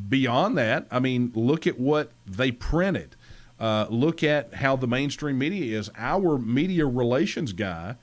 beyond that, I mean, look at what they printed. Look at how the mainstream media is. Our media relations guy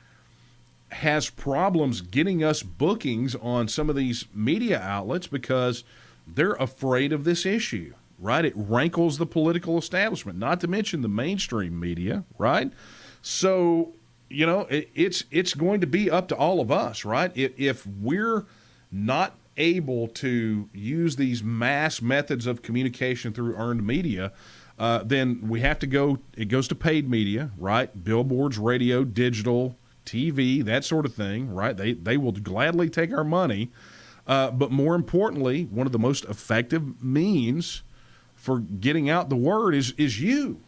has problems getting us bookings on some of these media outlets because they're afraid of this issue, right? It rankles the political establishment, not to mention the mainstream media, right? So, it's going to be up to all of us, right? If we're not able to use these mass methods of communication through earned media, then we have to go, it goes to paid media, right? Billboards, radio, digital, TV, that sort of thing, right? They will gladly take our money. But more importantly, one of the most effective means for getting out the word is you,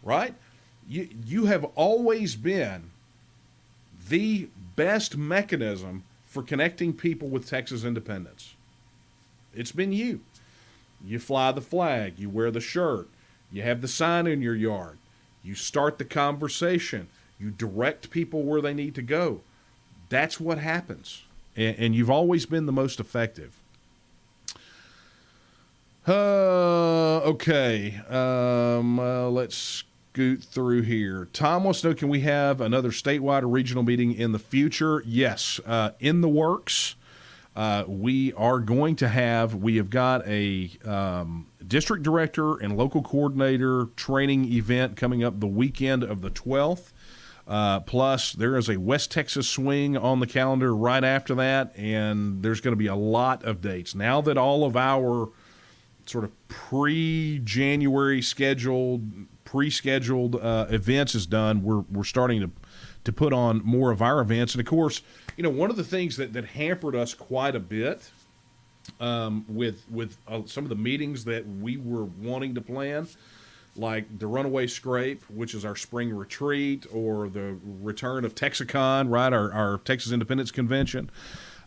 right? You have always been the best mechanism for connecting people with Texas independence. It's been you. You fly the flag, you wear the shirt, you have the sign in your yard, you start the conversation, you direct people where they need to go. That's what happens. And you've always been the most effective. Okay. Let's scoot through here. Tom wants to know, can we have another statewide or regional meeting in the future? Yes. In the works. We have got a district director and local coordinator training event coming up the weekend of the 12th. Plus, there is a West Texas swing on the calendar right after that, and there's going to be a lot of dates. Now that all of our sort of pre-January pre-scheduled events is done, we're starting to put on more of our events. And, of course, one of the things that hampered us quite a bit with some of the meetings that we were wanting to plan, like the Runaway Scrape, which is our spring retreat, or the return of Texicon, right, our Texas Independence Convention,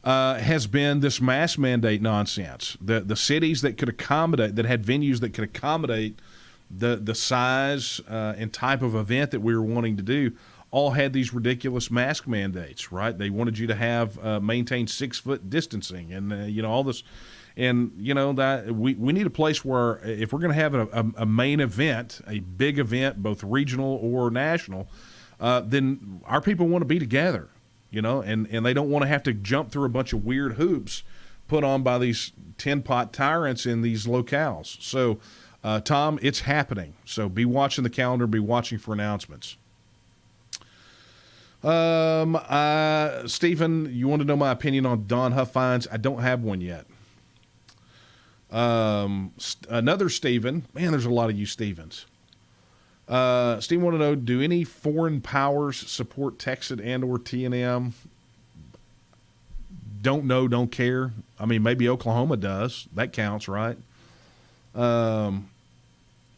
has been this mass mandate nonsense. The cities that could accommodate, that had venues that could accommodate the size and type of event that we were wanting to do, all had these ridiculous mask mandates, right? They wanted you to have maintain 6 foot distancing and all this. And, that we need a place where if we're going to have a main event, a big event, both regional or national, then our people want to be together, and they don't want to have to jump through a bunch of weird hoops put on by these tin-pot tyrants in these locales. So, Tom, it's happening. So be watching the calendar, be watching for announcements. Stephen, you want to know my opinion on Don Huff fines? I don't have one yet. Another Stephen, man, there's a lot of you Stevens. Stephen want to know, do any foreign powers support Texas and or TNM? Don't know, don't care. I mean, maybe Oklahoma does. That counts, right?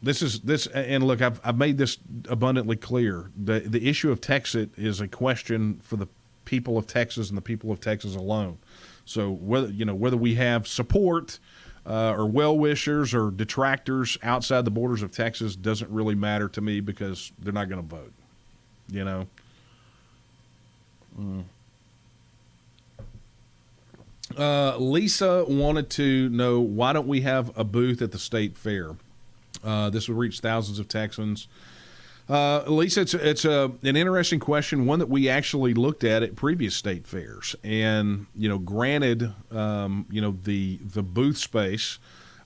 This, and look, I've made this abundantly clear. The issue of Texas is a question for the people of Texas and the people of Texas alone. So whether we have support or well-wishers or detractors outside the borders of Texas doesn't really matter to me, because they're not going to vote, Lisa wanted to know, why don't we have a booth at the state fair? This would reach thousands of Texans. Lisa, it's an interesting question, one that we actually looked at previous state fairs, and granted, the booth space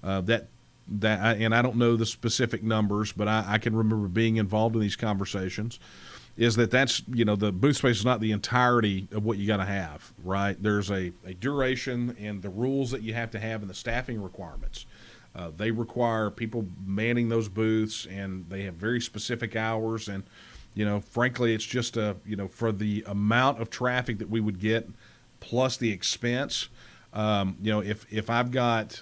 and I don't know the specific numbers, but I can remember being involved in these conversations. That's the booth space is not the entirety of what you got to have, right? There's a duration and the rules that you have to have and the staffing requirements. They require people manning those booths, and they have very specific hours. And, frankly, it's just for the amount of traffic that we would get, plus the expense. If I've got,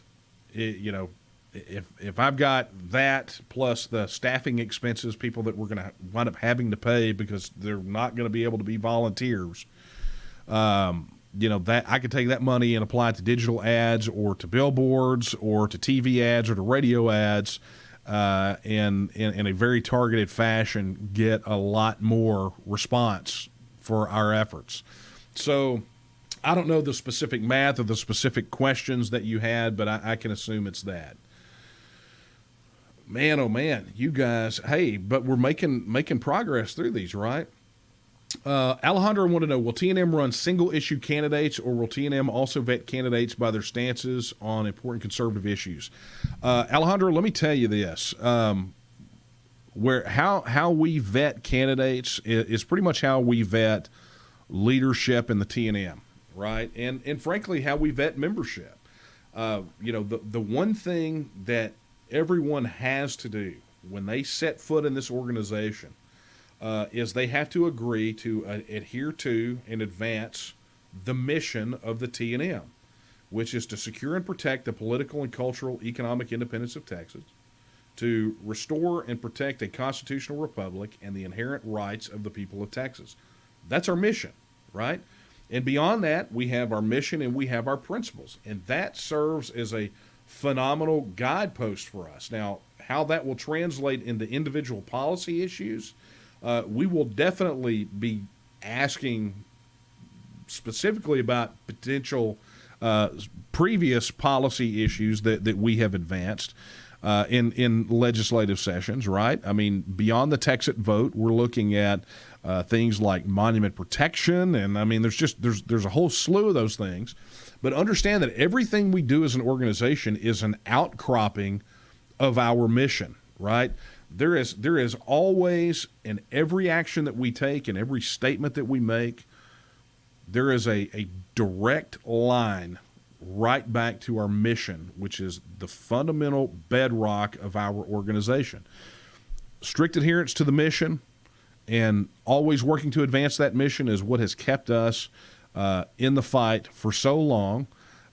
if I've got that plus the staffing expenses, people that we're going to wind up having to pay because they're not going to be able to be volunteers. That I could take that money and apply it to digital ads or to billboards or to TV ads or to radio ads, and in a very targeted fashion, get a lot more response for our efforts. So I don't know the specific math or the specific questions that you had, but I can assume it's that. Man, oh man, you guys, hey, but we're making progress through these, right? Alejandro wanted to know, will TNM run single-issue candidates, or will TNM also vet candidates by their stances on important conservative issues? Alejandro, let me tell you this. How we vet candidates is pretty much how we vet leadership in the TNM, right? And frankly, how we vet membership. the one thing that everyone has to do when they set foot in this organization is they have to agree to adhere to and advance the mission of the T&M, which is to secure and protect the political and cultural economic independence of Texas, to restore and protect a constitutional republic and the inherent rights of the people of Texas. That's our mission, right? And beyond that, we have our mission and we have our principles. And that serves as a phenomenal guidepost for us. Now, how that will translate into individual policy issues, we will definitely be asking specifically about potential previous policy issues that we have advanced in legislative sessions, right? I mean, beyond the Texas vote, we're looking at things like monument protection, and I mean, there's a whole slew of those things. But understand that everything we do as an organization is an outcropping of our mission, right? There is always, in every action that we take, in every statement that we make, there is a direct line right back to our mission, which is the fundamental bedrock of our organization. Strict adherence to the mission and always working to advance that mission is what has kept us in the fight for so long,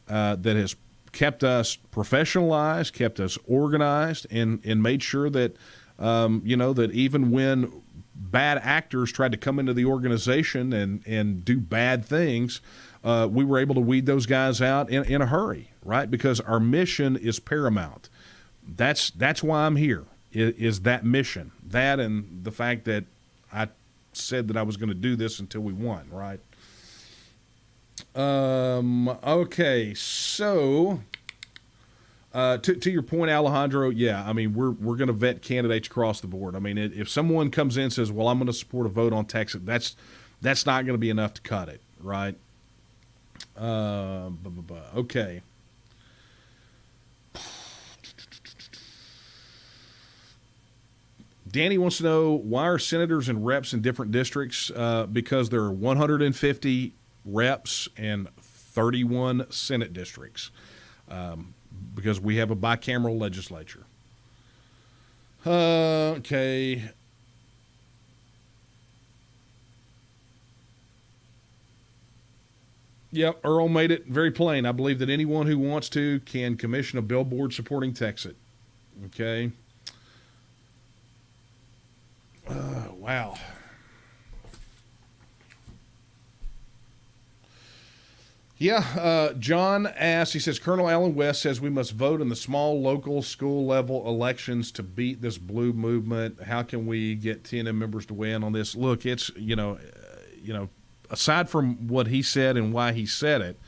that has kept us professionalized, kept us organized, and made sure that, that even when bad actors tried to come into the organization and do bad things, we were able to weed those guys out in a hurry, right? Because our mission is paramount. That's why I'm here, is that mission. That and the fact that I said that I was going to do this until we won, right? Okay, so to your point, Alejandro, yeah, I mean, we're going to vet candidates across the board. I mean, if someone comes in and says, well, I'm going to support a vote on Texas, that's not going to be enough to cut it, right? Okay. Danny wants to know, why are senators and reps in different districts? Because there are 150 reps and 31 Senate districts, because we have a bicameral legislature. Okay. Yep, Earl made it very plain. I believe that anyone who wants to can commission a billboard supporting Texas. Okay. Wow. Yeah, John asks, he says, Colonel Alan West says we must vote in the small local school level elections to beat this blue movement. How can we get TNM members to weigh in on this? Look, it's, aside from what he said and why he said it,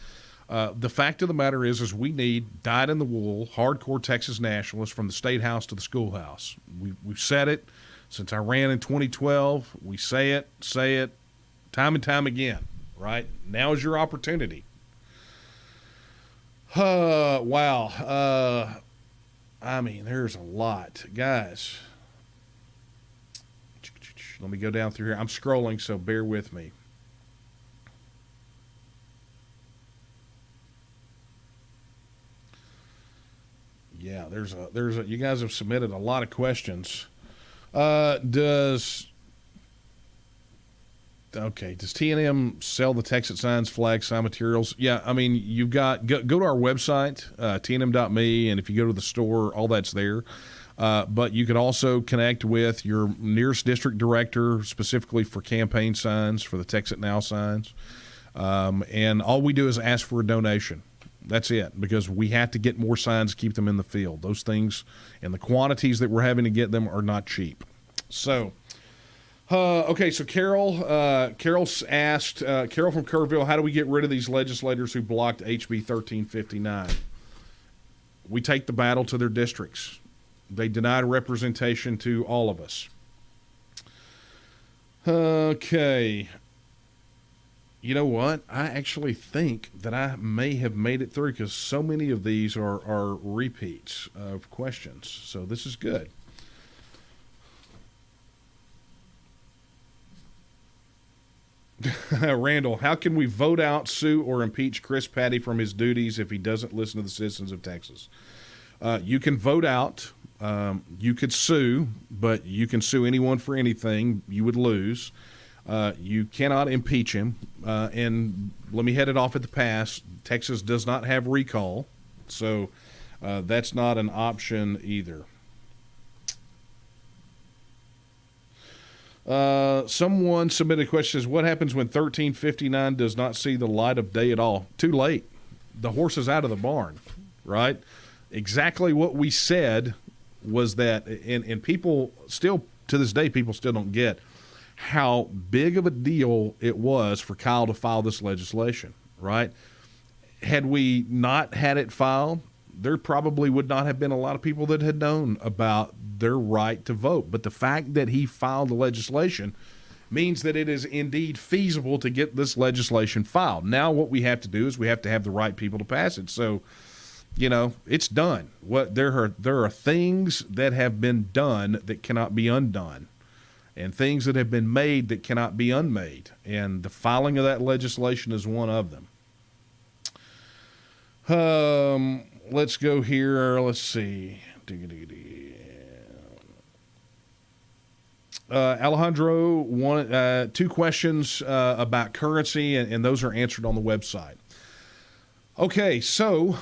the fact of the matter is we need dyed-in-the-wool, hardcore Texas nationalists from the state house to the schoolhouse. We've said it since I ran in 2012. We say it time and time again, right? Now is your opportunity. Wow. I mean, there's a lot. Guys, let me go down through here. I'm scrolling, so bear with me. Yeah, there's a, you guys have submitted a lot of questions. Does T&M sell the Texas signs, flags, sign materials? Yeah, I mean, you've got, go to our website, tnm.me, and if you go to the store, all that's there. But you can also connect with your nearest district director, specifically for campaign signs, for the Texas Now signs. And all we do is ask for a donation. That's it, because we have to get more signs to keep them in the field. Those things and the quantities that we're having to get them are not cheap. So, okay, so Carol's asked, Carol from Kerrville, how do we get rid of these legislators who blocked HB 1359? We take the battle to their districts. They denied representation to all of us. Okay. You know what? I actually think that I may have made it through, because so many of these are repeats of questions. So this is good. Randall, how can we vote out, sue, or impeach Chris Patty from his duties if he doesn't listen to the citizens of Texas? You can vote out. You could sue, but you can sue anyone for anything. You would lose. You cannot impeach him. And let me head it off at the pass. Texas does not have recall, so that's not an option either. Someone submitted a question, says, what happens when 1359 does not see the light of day at all? Too late. The horse is out of the barn, right? Exactly what we said was that, and people still, to this day, people still don't get how big of a deal it was for Kyle to file this legislation, right? Had we not had it filed, there probably would not have been a lot of people that had known about their right to vote. But the fact that he filed the legislation means that it is indeed feasible to get this legislation filed. Now what we have to do is we have to have the right people to pass it. So, you know, it's done. There are things that have been done that cannot be undone, and things that have been made that cannot be unmade. And the filing of that legislation is one of them. Let's go here. Let's see. Alejandro, two questions about currency, and those are answered on the website. Okay, so,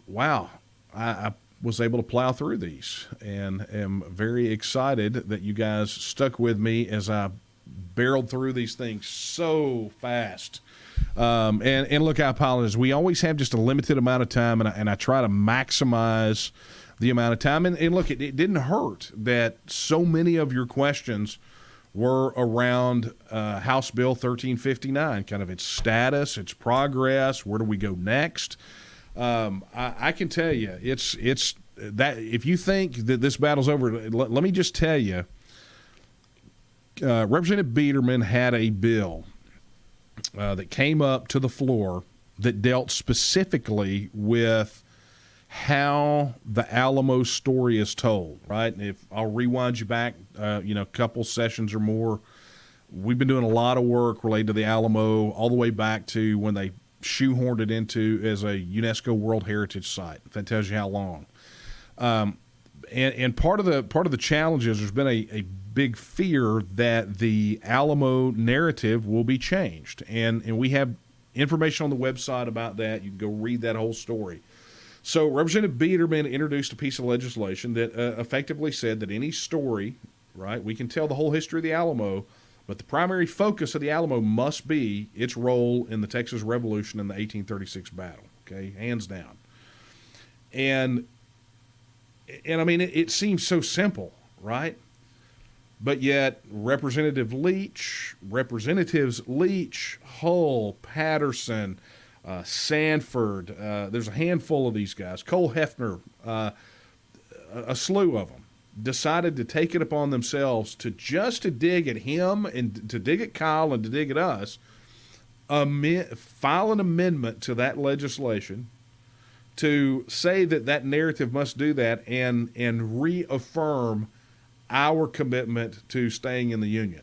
wow, I was able to plow through these and am very excited that you guys stuck with me as I barreled through these things so fast. And look, I apologize. We always have just a limited amount of time, and I try to maximize the amount of time. And look, it didn't hurt that so many of your questions were around House Bill 1359, kind of its status, its progress, where do we go next? I can tell you, it's that if you think that this battle's over, let me just tell you, Representative Biederman had a bill that came up to the floor that dealt specifically with how the Alamo story is told, right? And if I'll rewind you back, a couple sessions or more, we've been doing a lot of work related to the Alamo all the way back to when they shoehorned it into as a UNESCO World Heritage Site. If that tells you how long. And part of the challenge is there's been a big fear that the Alamo narrative will be changed, and we have information on the website about that. You can go read that whole story. So Representative Biederman introduced a piece of legislation that effectively said that any story, right, we can tell the whole history of the Alamo, but the primary focus of the Alamo must be its role in the Texas Revolution and the 1836 battle, okay, hands down. And I mean, it seems so simple, right? But yet Representatives Leach, Hull, Patterson, Sanford, there's a handful of these guys, Cole Hefner, a slew of them, decided to take it upon themselves to dig at him and to dig at Kyle and to dig at us, file an amendment to that legislation to say that narrative must do that and reaffirm our commitment to staying in the Union.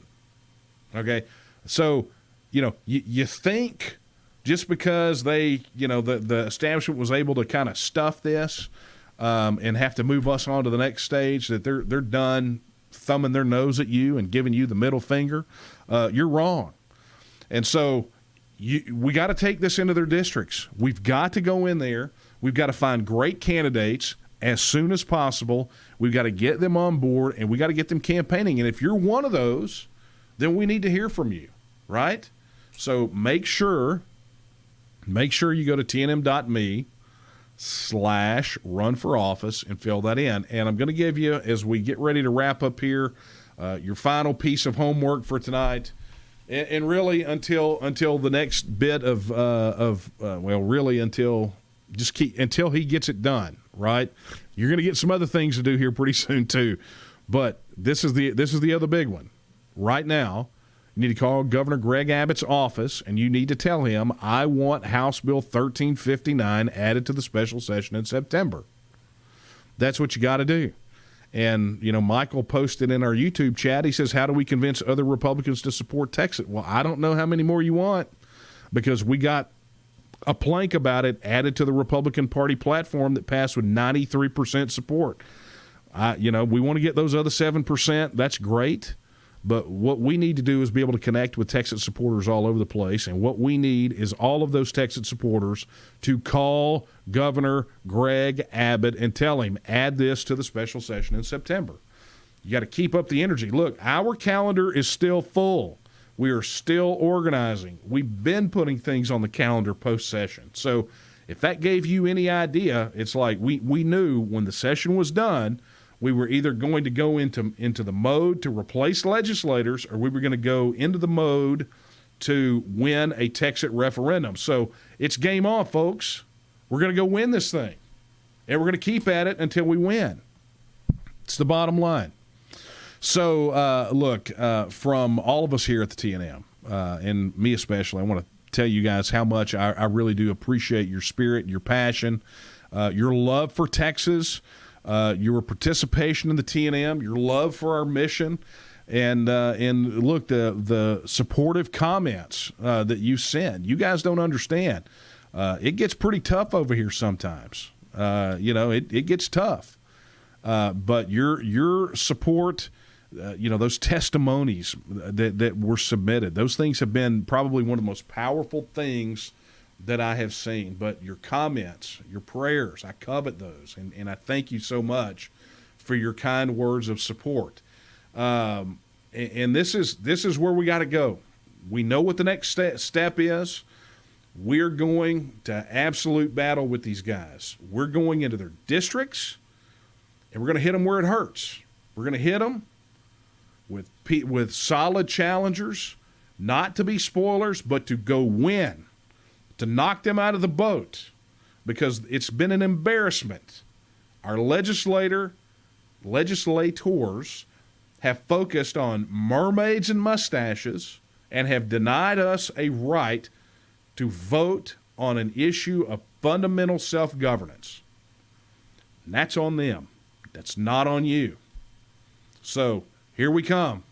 Okay? So, you think just because they, the establishment was able to kind of stuff this and have to move us on to the next stage, that they're done thumbing their nose at you and giving you the middle finger, you're wrong. And so we got to take this into their districts. We've got to go in there. We've got to find great candidates as soon as possible. We've got to get them on board, and we got to get them campaigning. And if you're one of those, then we need to hear from you, right? So make sure you go to tnm.me/run-for-office and fill that in. And I'm going to give you, as we get ready to wrap up here, your final piece of homework for tonight. And really until the next bit until he gets it done, right? You're going to get some other things to do here pretty soon too. But this is the other big one. Right now, you need to call Governor Greg Abbott's office, and you need to tell him, I want House Bill 1359 added to the special session in September. That's what you got to do. And, Michael posted in our YouTube chat, he says, how do we convince other Republicans to support Texas? Well, I don't know how many more you want, because we got a plank about it added to the Republican Party platform that passed with 93% support. We want to get those other 7%. That's great. But what we need to do is be able to connect with Texas supporters all over the place. And what we need is all of those Texas supporters to call Governor Greg Abbott and tell him, add this to the special session in September. You got to keep up the energy. Look, our calendar is still full. We are still organizing. We've been putting things on the calendar post-session. So if that gave you any idea, it's like we knew when the session was done, we were either going to go into the mode to replace legislators, or we were going to go into the mode to win a Texas referendum. So it's game on, folks. We're going to go win this thing, and we're going to keep at it until we win. It's the bottom line. So, look, from all of us here at the TNM, and me especially, I want to tell you guys how much I really do appreciate your spirit, your passion, your love for Texas, your participation in the TNM, your love for our mission, and look, the supportive comments that you send. You guys don't understand. It gets pretty tough over here sometimes. It gets tough. But your support, those testimonies that were submitted, those things have been probably one of the most powerful things that I have seen. But your comments, your prayers, I covet those, and I thank you so much for your kind words of support. And this is where we got to go. We know what the next step is. We're going to absolute battle with these guys. We're going into their districts, and we're going to hit them where it hurts. We're going to hit them with solid challengers, not to be spoilers, but to go win, to knock them out of the boat, because it's been an embarrassment. Our legislators have focused on mermaids and mustaches and have denied us a right to vote on an issue of fundamental self-governance. And that's on them. That's not on you. So here we come.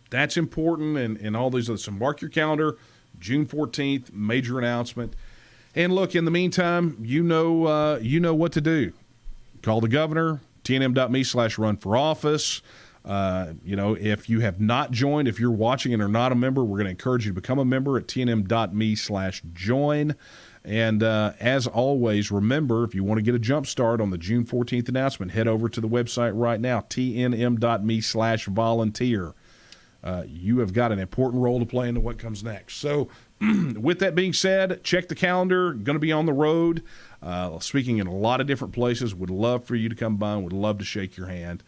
That's important, and all these others. So mark your calendar, June 14th, major announcement. And look, in the meantime, you know what to do. Call the governor, tnm.me/run for office. If you have not joined, if you're watching and are not a member, we're going to encourage you to become a member at tnm.me/join. And as always, remember, if you want to get a jump start on the June 14th announcement, head over to the website right now, tnm.me/volunteer. You have got an important role to play into what comes next. So with that being said, check the calendar. Going to be on the road, speaking in a lot of different places. Would love for you to come by and would love to shake your hand.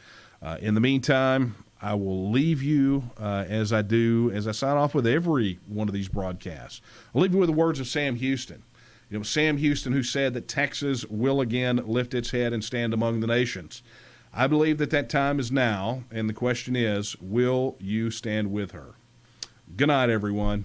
In the meantime, I will leave you as I sign off with every one of these broadcasts. I'll leave you with the words of Sam Houston. Sam Houston, who said that Texas will again lift its head and stand among the nations. I believe that time is now, and the question is, will you stand with her? Good night, everyone.